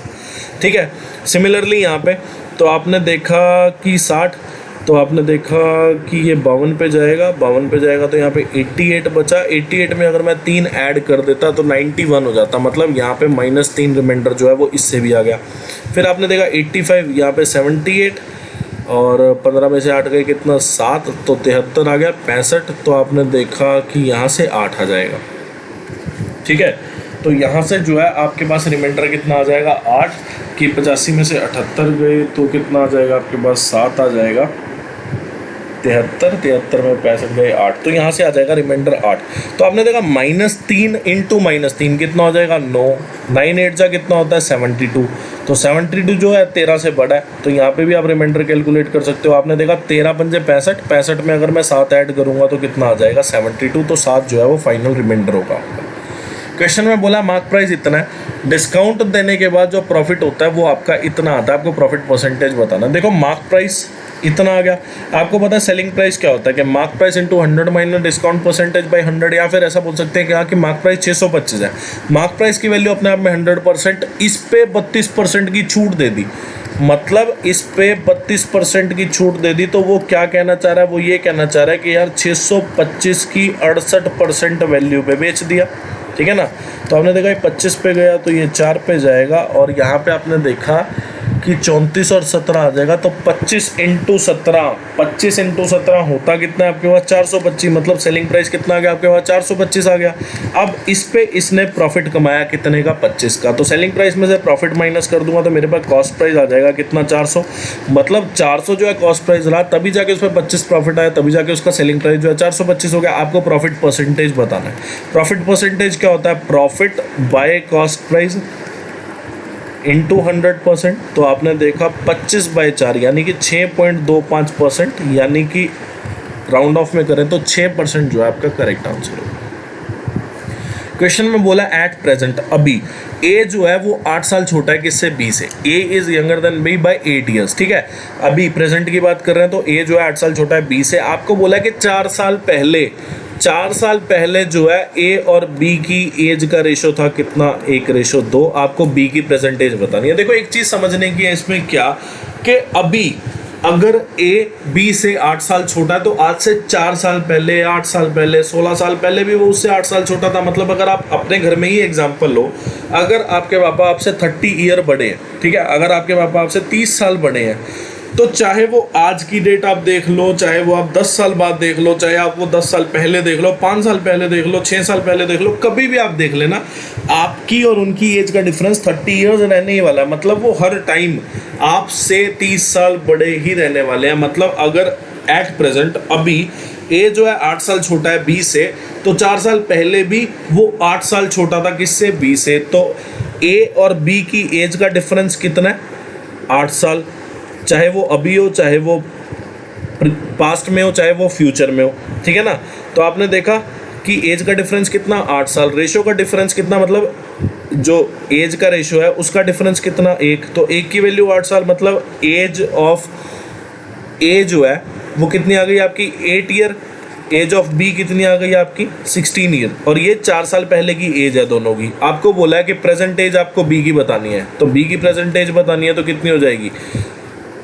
ठीक है, सिमिलरली यहाँ पे तो आपने देखा कि 60, तो आपने देखा कि ये 52 पे जाएगा, 52 पे जाएगा तो यहाँ पे 88 बचा। 88 में अगर मैं 3 ऐड कर देता तो 91 हो जाता, मतलब यहाँ पे -3 रिमाइंडर जो है वो इससे भी आ गया। फिर आपने देखा 85, यहाँ पे 78, और 15 में से 8 गए कितना, 7, तो 73 आ गया। 65, तो आपने देखा कि यहाँ से 8 आ जाएगा। ठीक है, तो यहाँ से जो है आपके पास रिमाइंडर कितना आ जाएगा, 8 कि 85 में से 78 गए तो कितना आ जाएगा आपके पास, 7 आ जाएगा। 73 में 65 गए 8, तो यहाँ से आ जाएगा रिमाइंडर 8। तो आपने देखा -3 इंटू -3 कितना हो जाएगा, 9। 9 8 जा कितना होता है, 72। तो 72 जो है 13 से बड़ा है, तो यहाँ पे भी आप रिमाइंडर कैलकुलेट कर सकते हो। आपने देखा 13 पंजे 65, 65 में अगर मैं 7 ऐड करूँगा तो कितना आ जाएगा, 72। तो 7 जो है वो फाइनल रिमाइंडर होगा। क्वेश्चन में बोला मार्क प्राइस इतना है, डिस्काउंट देने के बाद जो प्रॉफिट होता है वो आपका इतना आता है, आपको प्रॉफिट परसेंटेज बताना। देखो मार्क प्राइस इतना आ गया, आपको पता है सेलिंग प्राइस क्या होता है कि mark price into 100 minus discount percentage by 100, या फिर ऐसा बोल सकते हैं कि हाँ कि मार्क प्राइस 625 है। मार्क प्राइस की वैल्यू अपने आप में 100%, इस पे 32% की छूट दे दी, मतलब इस पे 32% की छूट दे दी, तो वो क्या कहना चाह रहा है, वो ये कहना चाह रहा है कि यार 625 की 68% वैल्यू पे बेच दिया। ठीक है ना, तो आपने देखा ये 25 पे गया तो ये 4 पे जाएगा, और यहाँ पे आपने देखा कि 34 और 17 आ जाएगा, तो 25 इंटू 17 होता कितना है आपके पास, 425। मतलब सेलिंग प्राइस कितना आ गया आपके पास, 425 आ गया। अब इस पे इसने प्रॉफिट कमाया कितने का, 25 का। तो सेलिंग प्राइस में से प्रॉफिट माइनस कर दूंगा तो मेरे पास कॉस्ट प्राइस आ जाएगा कितना, 400। मतलब 400 जो है कॉस्ट प्राइस रहा, तभी जाके उस पर 25 प्रॉफिट आया, तभी जाके उसका सेलिंग प्राइस जो है 425 हो गया। आपको प्रॉफिट परसेंटेज बताना है। प्रॉफिट परसेंटेज क्या होता है, profit by cost price into 100%। तो आपने देखा 25/4 यानी कि 6.25%, यानी कि राउंड ऑफ में करें तो 6% जो है आपका करेक्ट आंसर होगा। क्वेश्चन में बोला एट प्रेजेंट, अभी ए जो है वो 8 साल छोटा है किससे, बी से। A is younger than B by 8 years. ठीक है, अभी प्रेजेंट की बात कर रहे हैं तो ए जो है 8 साल छोटा है बी से। आपको बोला है कि 4 साल पहले जो है ए और बी की एज का रेशो था कितना, 1:2। आपको बी की परसेंटेज बतानी है। देखो एक चीज़ समझने की है इसमें क्या कि अभी अगर ए बी से 8 साल छोटा है तो आज से 4 साल पहले, 8 साल पहले, 16 साल पहले भी वो उससे 8 साल छोटा था। मतलब अगर आप अपने घर में ही एग्जांपल लो, अगर आपके पापा आपसे 30 ईयर बड़े हैं, ठीक है, अगर आपके पापा आपसे 30 साल बड़े हैं, तो चाहे वो आज की डेट आप देख लो, चाहे वो आप 10 साल बाद देख लो, चाहे आप वो 10 साल पहले देख लो, 5 साल पहले देख लो, 6 साल पहले देख लो, कभी भी आप देख लेना, आपकी और उनकी एज का डिफरेंस 30 ईयर्स रहने ही वाला है। मतलब वो हर टाइम आपसे 30 साल बड़े ही रहने वाले हैं। मतलब अगर एट प्रेजेंट अभी ए जो है 8 साल छोटा है बी से, तो 4 साल पहले भी वो 8 साल छोटा था किससे, बी से। तो ए और बी की एज का डिफरेंस कितना है, 8 साल। चाहे वो अभी हो, चाहे वो पास्ट में हो, चाहे वो फ्यूचर में हो, ठीक है ना। तो आपने देखा कि एज का डिफरेंस कितना, 8 साल। रेशो का डिफरेंस कितना, मतलब जो एज का रेशो है उसका डिफरेंस कितना, 1। तो 1 की वैल्यू 8 साल, मतलब एज ऑफ ए जो है वो कितनी आ गई आपकी, 8 ईयर। एज ऑफ बी कितनी आ गई आपकी, 16 ईयर। और ये 4 साल पहले की एज है दोनों की। आपको बोला है कि प्रेजेंट एज आपको बी की बतानी है, तो बी की प्रेजेंट एज बतानी है तो कितनी हो जाएगी,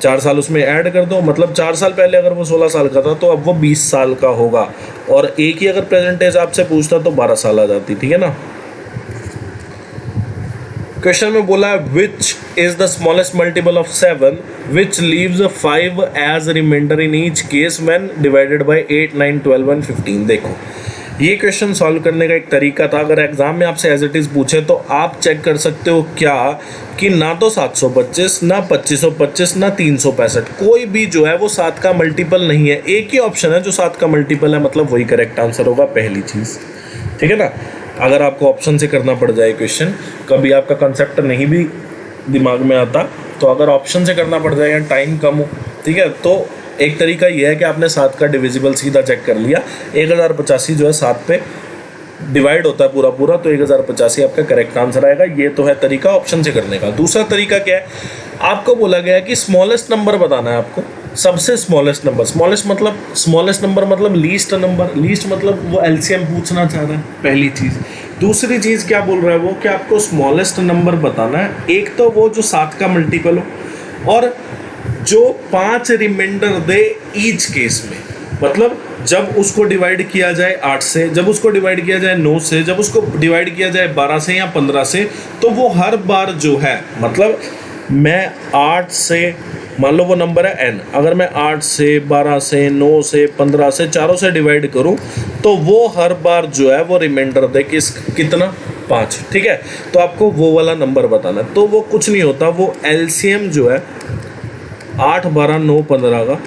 4 साल उसमें ऐड कर दो। मतलब 4 साल पहले अगर वो 16 साल का था तो अब वो 20 साल का होगा। और एक ही अगर प्रेजेंट एज आपसे पूछता तो 12 साल आ जाती, ठीक है ना। क्वेश्चन में बोला है which is the smallest multiple of 7 which leaves 5 as remainder in each case when divided by 8, 9, 12 and 15। देखो ये क्वेश्चन सॉल्व करने का एक तरीका था। अगर एग्जाम में आपसे एज इट इज़ पूछे तो आप चेक कर सकते हो क्या कि ना तो 725, ना 2525, ना 365, कोई भी जो है वो 7 का मल्टीपल नहीं है। एक ही ऑप्शन है जो 7 का मल्टीपल है, मतलब वही करेक्ट आंसर होगा, पहली चीज़, ठीक है ना। अगर आपको ऑप्शन से करना पड़ जाए क्वेश्चन, कभी आपका कंसेप्ट नहीं भी दिमाग में आता, तो अगर ऑप्शन से करना पड़ जाए या टाइम कम हो, ठीक है, तो एक तरीका ये है कि आपने 7 का डिविजिबल सीधा चेक कर लिया। 1085 जो है 7 पे डिवाइड होता है पूरा पूरा, तो 1085 आपका करेक्ट आंसर आएगा। ये तो है तरीका ऑप्शन से करने का। दूसरा तरीका क्या है, आपको बोला गया है कि स्मॉलेस्ट नंबर बताना है आपको, सबसे स्मॉलेस्ट नंबर। स्मॉलेस्ट नंबर मतलब लीस्ट नंबर। लीस्ट मतलब वो एलसीएम पूछना चाह रहा है, पहली चीज़। दूसरी चीज़ क्या बोल रहा है वो कि आपको स्मॉलेस्ट नंबर बताना है। एक तो वो जो 7 का मल्टीपल हो, और जो 5 रिमाइंडर दे ईच केस में। मतलब जब उसको डिवाइड किया जाए 8 से, जब उसको डिवाइड किया जाए 9 से, जब उसको डिवाइड किया जाए 12 से या 15 से, तो वो हर बार जो है, मतलब मैं 8 से, मान लो वो नंबर है n, अगर मैं 8 से, 12 से, 9 से, 15 से, चारों से डिवाइड करूं, तो वो हर बार जो है वो रिमाइंडर दे कितना, 5, ठीक है। तो आपको वो वाला नंबर बताना है। तो वो कुछ नहीं होता, वो एलसीएम जो है 8, 12, 9, 15 का,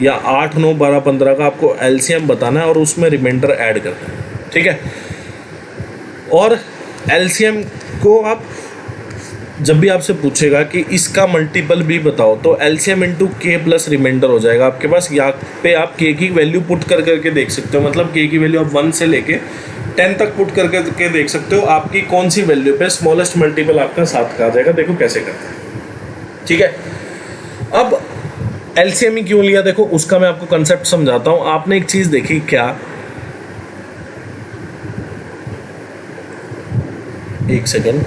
या 8, 9, 12, 15 का आपको एलसीएम बताना है और उसमें रिमाइंडर ऐड करना है, ठीक है। और एलसीएम को आप जब भी आपसे पूछेगा कि इसका मल्टीपल भी बताओ, तो एलसीएम इंटू के प्लस रिमाइंडर हो जाएगा आपके पास। यहाँ पे आप के की वैल्यू पुट करके देख सकते हो, मतलब के की वैल्यू आप 1 से लेके 10 तक पुट करके देख सकते हो आपकी कौन सी वैल्यू पे स्मॉलेस्ट मल्टीपल आपका 7 का आ जाएगा। देखो कैसे करते हैं, ठीक है। अब एलसीएम ही क्यों लिया, देखो उसका मैं आपको कंसेप्ट समझाता हूँ। आपने एक चीज़ देखी क्या, एक सेकेंड,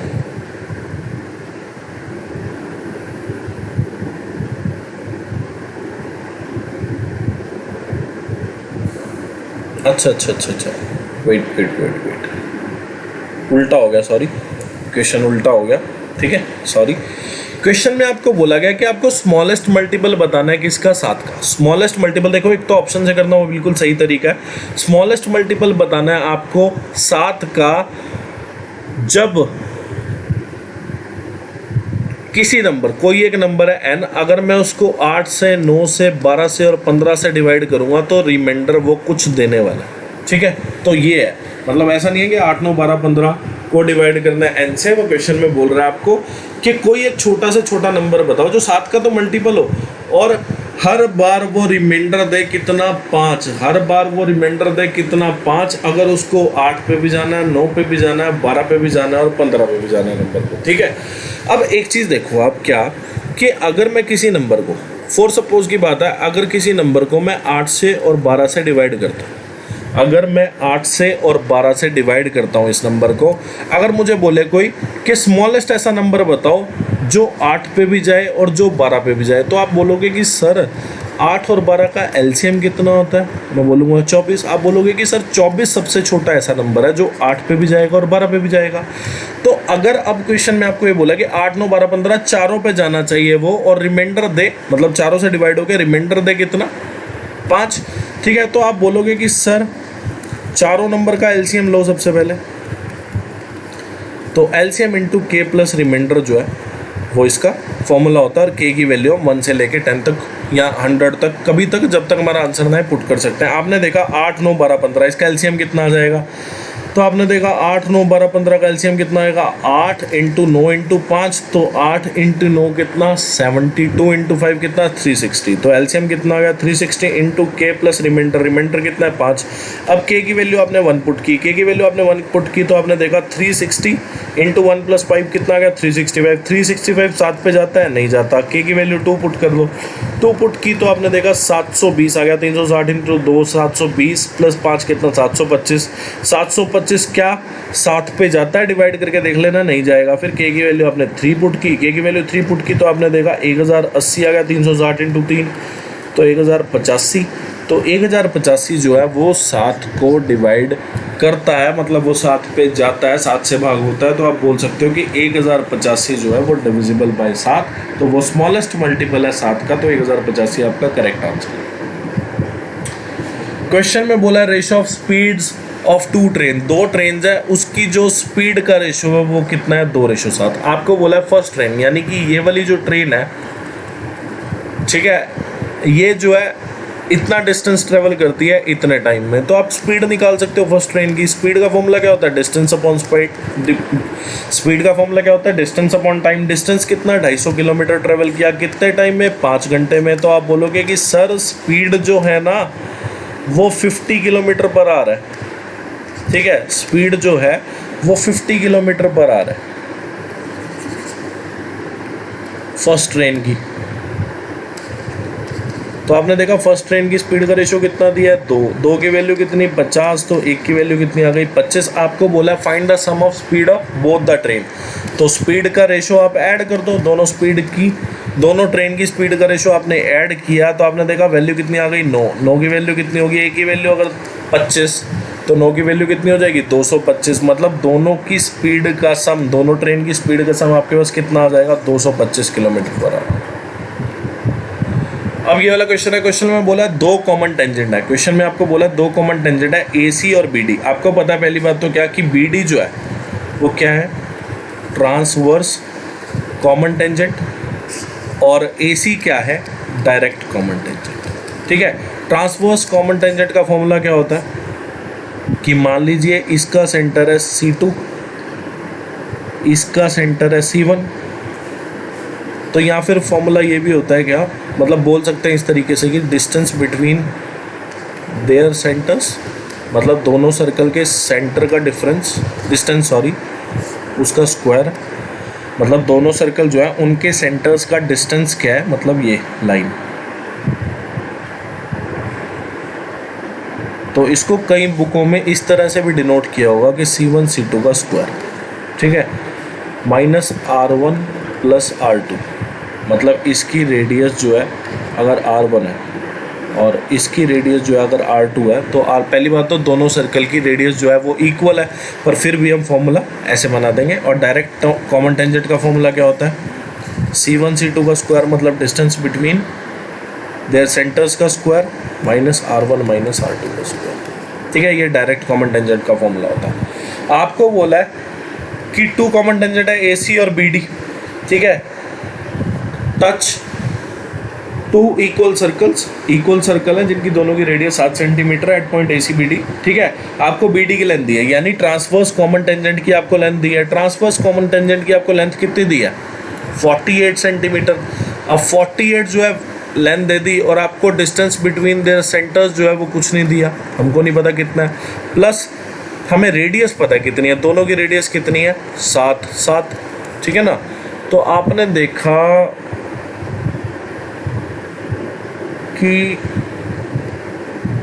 अच्छा, वेट, उल्टा हो गया, सॉरी, क्वेश्चन उल्टा हो गया, ठीक है, सॉरी। क्वेश्चन में आपको बोला गया कि आपको स्मॉलेस्ट मल्टीपल बताना है किसका, 7 का। स्मॉलेस्ट मल्टीपल देखो, एक तो ऑप्शन से करना वो बिल्कुल सही तरीका है। स्मॉलेस्ट मल्टीपल बताना है आपको 7 का जब किसी नंबर, कोई एक नंबर है n, अगर मैं उसको 8 से, 9 से, 12 से और 15 से डिवाइड करूंगा तो रिमाइंडर वो कुछ देने वाला है, ठीक है। तो ये है, मतलब ऐसा नहीं है कि 8, 9, 12, 15 को डिवाइड करना है n से। वो क्वेश्चन में बोल रहा है आपको कि कोई एक छोटा से छोटा नंबर बताओ जो 7 का तो मल्टीपल हो, और हर बार वो रिमाइंडर दे कितना, 5। हर बार वो रिमाइंडर दे कितना, 5। अगर उसको 8 पे भी जाना है, 9 पे भी जाना है, 12 पे भी जाना है और 15 पे भी जाना है नंबर को, ठीक है। अब एक चीज़ देखो आप क्या, कि अगर मैं किसी नंबर को, फॉर सपोज की बात है, अगर किसी नंबर को मैं 8 से और 12 से डिवाइड करता हूँ, अगर मैं 8 से और 12 से डिवाइड करता हूँ इस नंबर को, अगर मुझे बोले कोई कि स्मॉलेस्ट ऐसा नंबर बताओ जो 8 पे भी जाए और जो 12 पे भी जाए, तो आप बोलोगे कि सर 8 और 12 का एलसीएम कितना होता है? मैं बोलूँगा 24। आप बोलोगे कि सर 24 सबसे छोटा ऐसा नंबर है जो 8 पे भी जाएगा और 12 पे भी जाएगा। तो अगर अब क्वेश्चन में आपको ये बोला कि 8, 9, 12, 15 चारों पे जाना चाहिए वो, और रिमाइंडर दे, मतलब चारों से डिवाइड होकर रिमाइंडर दे कितना? 5। ठीक है, तो आप बोलोगे कि सर चारों नंबर का एलसीएम लो सबसे पहले। तो एलसीएम इंटू के प्लस रिमाइंडर जो है वो इसका फॉर्मूला होता है, और के की वैल्यू 1 से लेके 10 तक या 100 तक, कभी तक जब तक हमारा आंसर ना है पुट कर सकते हैं। आपने देखा 8, 9, 12, 15 इसका एलसीएम कितना आ जाएगा? तो आपने देखा 8, 9, 12, 15 का एलसीएम कितना आएगा? 8 इंटू 9 इंटू 5, तो 8 इंटू 9 कितना? 72 इंटू 5 कितना? 360। तो एलसीएम कितना आ गया? 360 इंटू के प्लस रिमाइंडर, रिमाइंडर कितना है? 5। अब के की वैल्यू आपने 1 पुट की, के की वैल्यू आपने 1 पुट की, तो आपने देखा 360 इंटू 1 प्लस 5 कितना आ गया? 365। 365 7 पे जाता है? नहीं जाता। के की वैल्यू 2 पुट कर दो, 2 पुट की तो आपने देखा 720 आ गया। 360 इंटू 2 720 प्लस 5 कितना? 725। 725 क्या 7 पे जाता है? डिवाइड करके देख लेना, नहीं जाएगा। फिर के की वैल्यू आपने 3 पुट की, के की वैल्यू 3 पुट की तो आपने देखा 1080 आ गया। 360 इंटू 3 तो 1085। तो 1085 जो है वो 7 को डिवाइड करता है, मतलब वो 7 पे जाता है, 7 से भाग होता है। तो आप बोल सकते हो कि 1085 जो है वो डिविजिबल बाय 7, तो वो स्मॉलेस्ट मल्टीपल है 7 का, तो 1085 आपका करेक्ट आंसर है। क्वेश्चन में बोला है ratio of speeds of 2 train, 2 train है, उसकी जो स्पीड का रेशियो है वो कितना है? 2:7। आपको बोला है फर्स्ट ट्रेन, यानी कि ये वाली जो ट्रेन है, ठीक है, ये जो है इतना डिस्टेंस ट्रेवल करती है इतने टाइम में, तो आप स्पीड निकाल सकते हो फर्स्ट ट्रेन की। स्पीड का फॉर्मूला क्या होता है? Distance upon speed. स्पीड का फॉर्मूला क्या होता है? Distance upon time. डिस्टेंस कितना? 250 किलोमीटर ट्रेवल किया, कितने टाइम में? 5 घंटे में। तो आप बोलोगे कि सर स्पीड जो है ना वो 50 किलोमीटर पर आवर है। ठीक है, स्पीड जो है वो 50 किलोमीटर पर आवर है फर्स्ट ट्रेन की। तो आपने देखा फर्स्ट ट्रेन की स्पीड का रेशियो कितना दिया है? 2। 2 की वैल्यू कितनी? 50। तो 1 की वैल्यू कितनी आ गई? 25। आपको बोला है find the sum of speed of both the train. तो स्पीड का रेशियो आप ऐड कर दो, दोनों स्पीड की, दोनों ट्रेन की स्पीड का रेशियो आपने ऐड किया, तो आपने देखा वैल्यू कितनी आ गई? 9। 9 की वैल्यू कितनी होगी? 1 की वैल्यू अगर 25 तो 9 की वैल्यू कितनी हो जाएगी? 225। मतलब दोनों की स्पीड का सम, दोनों ट्रेन की स्पीड का सम आपके पास कितना आ जाएगा? 225 किलोमीटर पर आवर। अब ये वाला क्वेश्चन है, क्वेश्चन में बोला है 2 कॉमन टेंजेंट है। क्वेश्चन में आपको बोला 2 कॉमन टेंजेंट है, AC और BD। आपको पता है पहली बात तो क्या कि BD जो है वो क्या है? ट्रांसवर्स कॉमन टेंजेंट, और AC क्या है? Direct common tangent. ठीक है, ट्रांसवर्स कॉमन टेंजेंट का फॉर्मूला क्या होता है कि मान लीजिए इसका सेंटर है C2, इसका सेंटर है C1, तो या फिर फॉर्मूला ये भी होता है क्या, मतलब बोल सकते हैं इस तरीके से कि डिस्टेंस बिटवीन देयर सेंटर्स, मतलब दोनों सर्कल के सेंटर का डिफरेंस, डिस्टेंस सॉरी, उसका स्क्वायर, मतलब दोनों सर्कल जो है उनके सेंटर्स का डिस्टेंस क्या है, मतलब ये लाइन। तो इसको कई बुकों में इस तरह से भी डिनोट किया होगा कि C1 C2 का स्क्वायर, ठीक है, माइनस R1 प्लस R2, मतलब इसकी रेडियस जो है अगर R1 है और इसकी रेडियस जो है अगर R2 है, तो पहली बात तो दोनों सर्कल की रेडियस जो है वो इक्वल है, पर फिर भी हम फॉर्मूला ऐसे बना देंगे। और डायरेक्ट कॉमन टेंजेंट का फॉर्मूला क्या होता है? C1 C2 का स्क्वायर मतलब डिस्टेंस बिटवीन देयर सेंटर्स का square minus R1 minus R2 का स्क्वायर। ठीक है, ये डायरेक्ट कॉमन टेंजेंट का फॉर्मूला होता है। आपको बोला है कि 2 कॉमन टेंजेंट है AC और BD, ठीक है, touch 2 equal circles, equal circle है जिनकी दोनों की रेडियस 7 सेंटीमीटर है एट पॉइंट AC BD। ठीक है, आपको BD की लेंथ दी है, यानी ट्रांसवर्स कॉमन टेंजेंट की आपको लेंथ दी है। ट्रांसवर्स कॉमन टेंजेंट की आपको लेंथ कितनी दी है? 48 सेंटीमीटर। अब 48 जो है लेंथ दे दी, और आपको डिस्टेंस बिटवीन देयर सेंटर्स जो है वो कुछ नहीं दिया, हमको नहीं पता कितना है, प्लस हमें रेडियस पता है कितनी है, दोनों की रेडियस कितनी है? 7 7। ठीक है ना, तो आपने देखा कि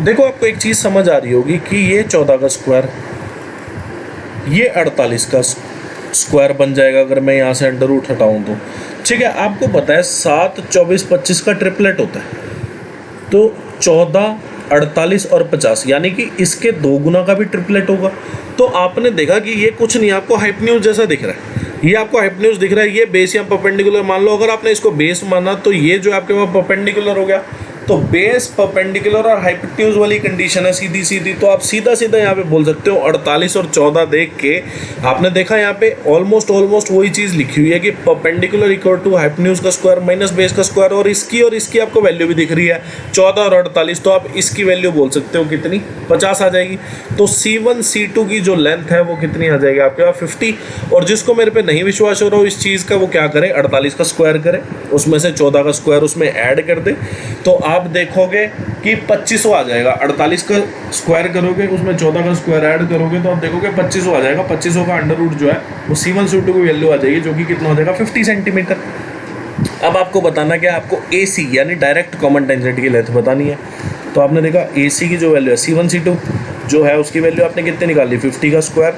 देखो आपको एक चीज़ समझ आ रही होगी कि ये 14 का स्क्वायर, ये 48 का स्क्वायर बन जाएगा अगर मैं यहाँ से अंडर रूट हटाऊँ तो। ठीक है, आपको पता है 7 24 25 का ट्रिपलेट होता है, तो 14, 48 और 50, यानी कि इसके 2 गुना का भी ट्रिपलेट होगा। तो आपने देखा कि ये कुछ नहीं, आपको हाइपोटेन्यूज जैसा दिख रहा है, ये आपको हाइपोटेन्यूज दिख रहा है, ये बेस या परपेंडिकुलर मान लो। अगर आपने इसको बेस माना तो ये जो आपके पास परपेंडिकुलर हो गया। तो बेस, परपेंडिकुलर और हाइपोटेन्यूज वाली कंडीशन है सीधी सीधी। तो आप सीधा सीधा यहाँ पे बोल सकते हो 48 और 14 देख के आपने देखा यहाँ पे ऑलमोस्ट वही चीज़ लिखी हुई है कि परपेंडिकुलर इक्वल टू हाइपोटेन्यूज का स्क्वायर माइनस बेस का स्क्वायर, और इसकी आपको वैल्यू भी दिख रही है 14 और 48। तो आप इसकी वैल्यू बोल सकते हो कितनी, 50 आ जाएगी। तो C1 C2 की जो लेंथ है वो कितनी आ जाएगी आपके पास, 50। और जिसको मेरे पे नहीं विश्वास हो रहा हो इस चीज़ का, वो क्या करे, 48 का स्क्वायर करे, उसमें से 14 का स्क्वायर उसमें ऐड कर दे, तो आप देखोगे कि 2500 आ जाएगा। 48 का स्क्वायर करोगे, उसमें 14 का स्क्वायर ऐड करोगे, तो आप देखोगे 2500 आ जाएगा। 2500 का अंडर रूट जो है वो C1 C2 की वैल्यू आ जाएगी, जो कि कितना हो जाएगा, 50 सेंटीमीटर। अब आपको बताना क्या, आपको AC यानी डायरेक्ट कॉमन टेंजेंट की लेंथ बतानी है। तो आपने देखा AC की जो वैल्यू है C1 C2 जो है उसकी वैल्यू आपने कितनी निकाली, 50 का स्क्वायर,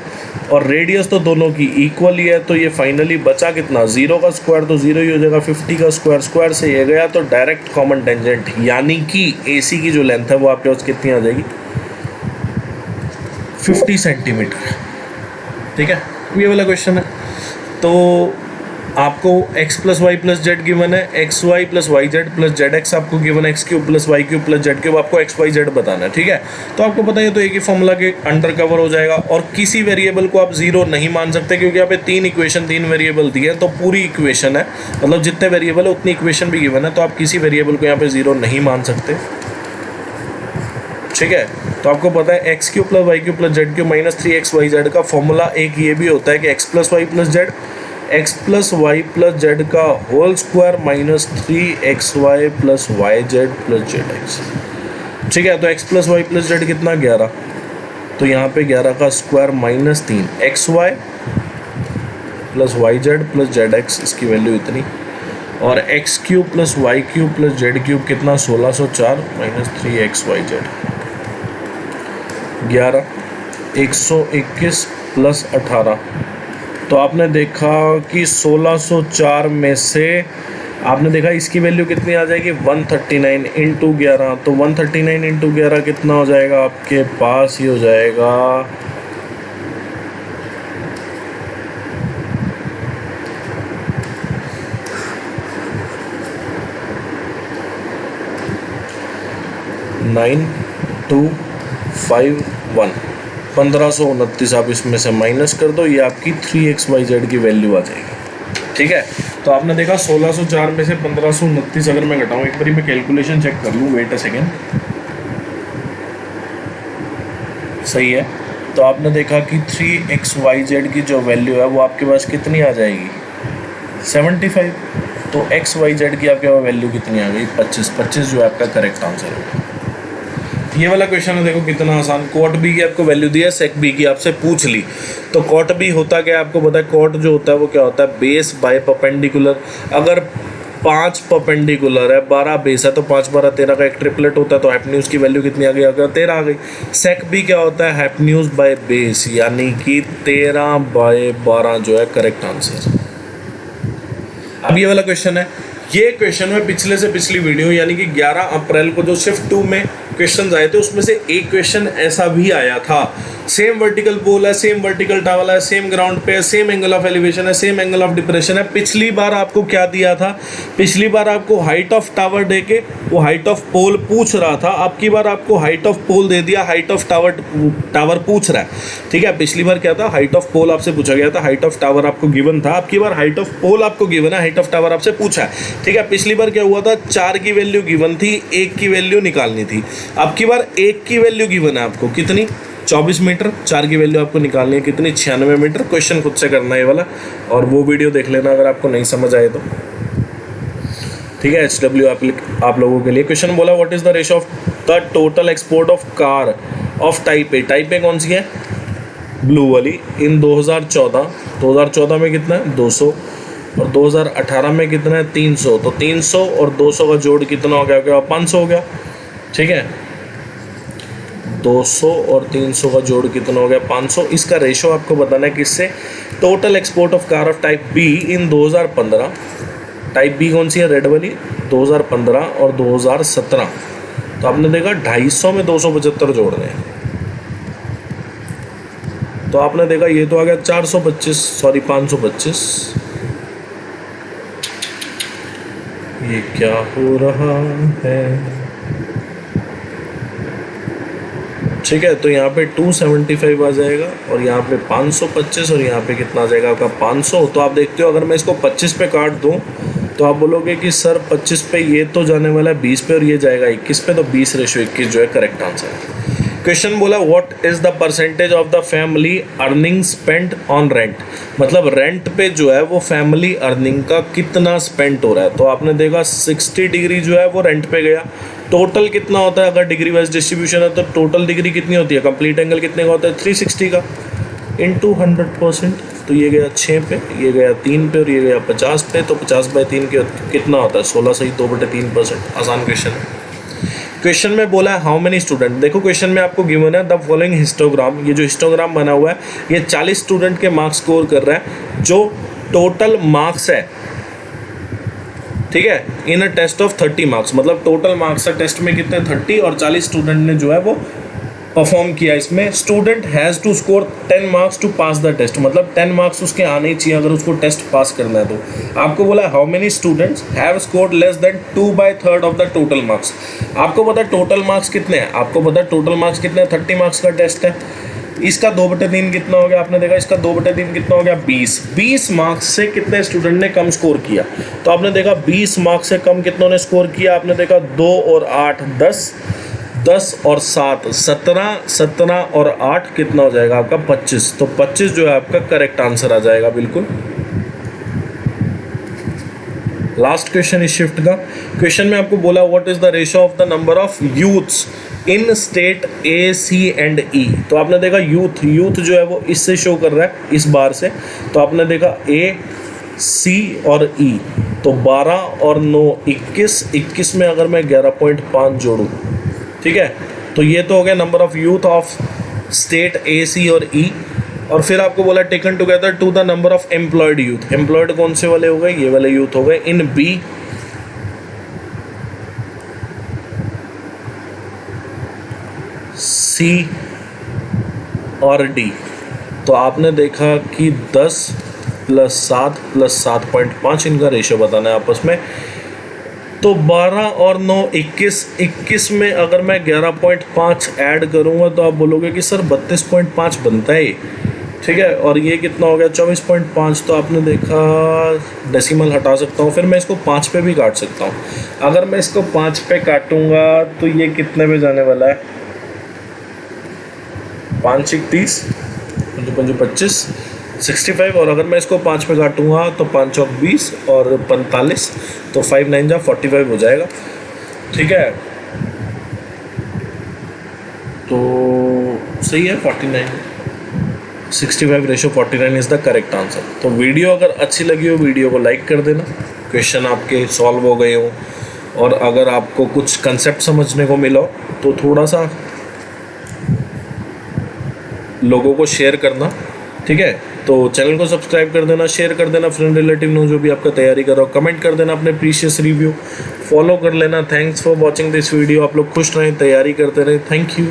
और रेडियस तो दोनों की इक्वल ही है। तो ये फाइनली बचा कितना, 0 का स्क्वायर, तो 0 ही हो जाएगा। 50 का स्क्वायर, स्क्वायर से ये गया, तो डायरेक्ट कॉमन टेंजेंट यानी कि AC की जो लेंथ है वो आपके पास कितनी आ जाएगी, 50 सेंटीमीटर। ठीक है, ये वाला क्वेश्चन है। तो आपको x plus y plus z given है, x y plus y z plus z x आपको गिवन है, x cube plus y cube plus z cube, आपको एक्स वाई जेड बताना है। ठीक है, तो आपको पता है तो एक ही फॉर्मूला के अंडर कवर हो जाएगा। और किसी वेरिएबल को आप जीरो नहीं मान सकते, क्योंकि यहाँ पे 3 इक्वेशन 3 वेरिएबल दिए हैं, तो पूरी इक्वेशन है, मतलब जितने वेरिएबल है उतनी इक्वेशन भी गिवन है, तो आप किसी वेरिएबल को यहाँ पे जीरो नहीं मान सकते। ठीक है, तो आपको पता है x cube plus y cube plus z cube minus 3xyz का फॉर्मूला एक ये भी होता है कि x plus y plus z, x plus y plus z का whole square minus 3xy plus y z plus z x. ठीक है, तो x plus y plus z कितना, 11, तो यहाँ पे 11 का square minus 3xy plus y z plus z x, इसकी वैल्यू इतनी। और x cube plus y cube plus z cube कितना, 1604 माइनस 3xyz, 11, 121 प्लस 18। तो आपने देखा कि 1604 में से आपने देखा इसकी वैल्यू कितनी आ जाएगी, 139 इंटू 11। तो 139 इंटू 11 कितना हो जाएगा आपके पास, ये हो जाएगा 9251, 1529 आप इसमें से माइनस कर दो, ये आपकी 3xyz की वैल्यू आ जाएगी। ठीक है, तो आपने देखा 1604 में से 1529 अगर मैं घटाऊँ, एक बारी मैं कैलकुलेशन चेक कर लूँ, वेट अ सेकेंड। सही है, तो आपने देखा कि 3xyz की जो वैल्यू है वो आपके पास कितनी आ जाएगी, 75। तो xyz की आपके पास वैल्यू कितनी आ गई, 25 जो आपका करेक्ट आंसर है। ये वाला क्वेश्चन है, देखो कितना आसान। कॉट बी की आपको वैल्यू दी है, सेक बी की आपसे पूछ ली। तो कॉट बी होता क्या है आपको पता है, कॉट जो होता है वो क्या होता है, बेस बाय परपेंडिकुलर। अगर 5 परपेंडिकुलर है, 12 बेस है, तो 5 12 13 का एक ट्रिपलेट होता है, तो हाइपोटेन्यूज की वैल्यू कितनी आ गई, अगर 13 आ गई। सेक बी क्या होता है, हाइपोटेन्यूज बाय बेस, यानी कि 13 बाय 12 जो है करेक्ट आंसर। अब ये वाला क्वेश्चन है, ये क्वेश्चन में पिछले से पिछली वीडियो यानी कि 11 अप्रैल को जो शिफ्ट 2 में क्वेश्चंस आए थे उसमें से एक क्वेश्चन ऐसा भी आया था। सेम वर्टिकल पोल है, सेम वर्टिकल टावल है, सेम ग्राउंड पे है, सेम एंगल ऑफ एलिवेशन है, सेम एंगल ऑफ डिप्रेशन है। पिछली बार आपको क्या दिया था, पिछली बार आपको हाइट ऑफ टावर दे के वो हाइट ऑफ पोल पूछ रहा था। अब की बार आपको हाइट ऑफ पोल दे दिया, हाइट ऑफ टावर पूछ रहा है। ठीक है, पिछली बार क्या था, हाइट ऑफ पोल आपसे पूछा गया था, हाइट ऑफ टावर आपको गिवन था। अब की बार हाइट ऑफ पोल आपको गिवन है, हाइट ऑफ टावर आपसे पूछा है। ठीक है, पिछली बार क्या हुआ था, 4 की वैल्यू गिवन थी, 1 की वैल्यू निकालनी थी। अब की बार 1 की वैल्यू गिवन है आपको, कितनी, 24 मीटर। 4 की वैल्यू आपको निकालनी है कितनी, 96 मीटर। क्वेश्चन खुद से करना है ये वाला, और वो वीडियो देख लेना अगर आपको नहीं समझ आए तो। ठीक है, HW आप लोगों के लिए क्वेश्चन बोला, what is the ratio of the total export of car of type A. Type A कौन सी है, ब्लू वाली, इन 2014 में कितना है, 200, और 2018 में कितना है, 300। तो 300 और 200 का जोड़ कितना हो गया, 500 हो गया। ठीक है, 200 और 300 का जोड़ कितना हो गया, 500। इसका रेशो आपको बताना है किससे, total export of car of type B in 2015। Type B कौन सी है, रेड वाली, 2015 और 2017। तो आपने देखा 250 में 275 जोड़ रहे हैं, तो आपने देखा ये तो आ गया 425, सॉरी 525। ये क्या हो रहा है, ठीक है। तो यहाँ पे 275 आ जाएगा और यहाँ पे 525 और यहाँ पे कितना आ जाएगा आपका 500। तो आप देखते हो अगर मैं इसको 25 पे काट दूँ तो आप बोलोगे कि सर 25 पे ये तो जाने वाला है 20 पे और ये जाएगा 21 पे, तो 20:21 जो है करेक्ट आंसर है। क्वेश्चन बोला what is the percentage of the family earning spent on rent, मतलब रेंट पे जो है वो फैमिली अर्निंग का कितना स्पेंट हो रहा है। तो आपने देखा 60 डिग्री जो है वो रेंट पे गया, टोटल कितना होता है अगर डिग्री वाइज डिस्ट्रीब्यूशन है तो टोटल डिग्री कितनी होती है, कंप्लीट एंगल कितने का होता है 360 का इंटू 100%। तो ये गया 6 पे, ये गया 3 पे और ये गया 50 पे, तो 50/3 के कितना होता है 16 सही 2/3%। आसान क्वेश्चन है। क्वेश्चन में बोला है हाउ मेनी स्टूडेंट, देखो क्वेश्चन में आपको गिवन है द फॉलोइंग हिस्टोग्राम, ये जो हिस्टोग्राम बना हुआ है ये 40 स्टूडेंट के मार्क्स स्कोर कर रहा है, जो टोटल मार्क्स है, ठीक है, इन अ टेस्ट ऑफ 30 मार्क्स, मतलब टोटल मार्क्स है टेस्ट में कितने 30 और 40 स्टूडेंट ने जो है वो परफॉर्म किया। इसमें student has to score 10 marks to pass the test, मतलब 10 मार्क्स उसके आने ही चाहिए अगर उसको टेस्ट पास करना है। तो आपको बोला how many students have scored less than 2/3 of the total marks. आपको पता टोटल मार्क्स कितने हैं, आपको पता टोटल मार्क्स कितने हैं, 30 मार्क्स का टेस्ट है, इसका 2/3 कितना हो गया, आपने देखा इसका 2/3 कितना हो गया 20 मार्क्स से कितने स्टूडेंट ने कम स्कोर किया। तो आपने देखा 20 मार्क्स से कम कितनों ने स्कोर किया, आपने देखा 2 और 8 10 और 7 17 और 8 कितना हो जाएगा आपका 25। तो 25 जो है आपका करेक्ट आंसर आ जाएगा बिल्कुल। लास्ट क्वेश्चन इस शिफ्ट का। क्वेश्चन में आपको बोला what is the ratio of the number of youths in state A C and E. तो आपने देखा यूथ जो है वो इससे शो कर रहा है इस बार से, तो आपने देखा ए सी और ई, तो 12 और 9 21 में अगर मैं 11.5 जोड़ूँ, ठीक है, तो ये तो हो गया number of youth of state A C और ई। और फिर आपको बोला taken together to the number of employed youth, employed कौन से वाले हो गए, ये वाले यूथ हो गए इन बी सी और डी। तो आपने देखा कि 10 + 7 + 7.5 इनका रेशियो बताना है आपस में। तो 12 और 9 21 में अगर मैं 11.5 ऐड करूँगा तो आप बोलोगे कि सर 32.5 बनता है ये, ठीक है, और ये कितना हो गया 24.5। तो आपने देखा डेसिमल हटा सकता हूँ, फिर मैं इसको 5 पे भी काट सकता हूँ। अगर मैं इसको 5 पे काटूँगा तो ये कितने में जाने वाला है 5 × 30 5 25 65, और अगर मैं इसको 5 पे काटूंगा तो 5 चौक 20 और 45, तो 5 9 जा 45 हो जाएगा, ठीक है। तो सही है 49 65 ratio 49 is the correct answer. तो वीडियो अगर अच्छी लगी हो वीडियो को लाइक कर देना, क्वेश्चन आपके सॉल्व हो गए हो, और अगर आपको कुछ कंसेप्ट समझने को मिला तो थोड़ा सा लोगों को शेयर करना, ठीक है। तो चैनल को सब्सक्राइब कर देना, शेयर कर देना, फ्रेंड रिलेटिव नो जो भी आपका तैयारी कर रहा हो, कमेंट कर देना अपने प्रीशियस रिव्यू, फॉलो कर लेना। Thanks for watching this video. आप लोग खुश रहें, तैयारी करते रहें। Thank you.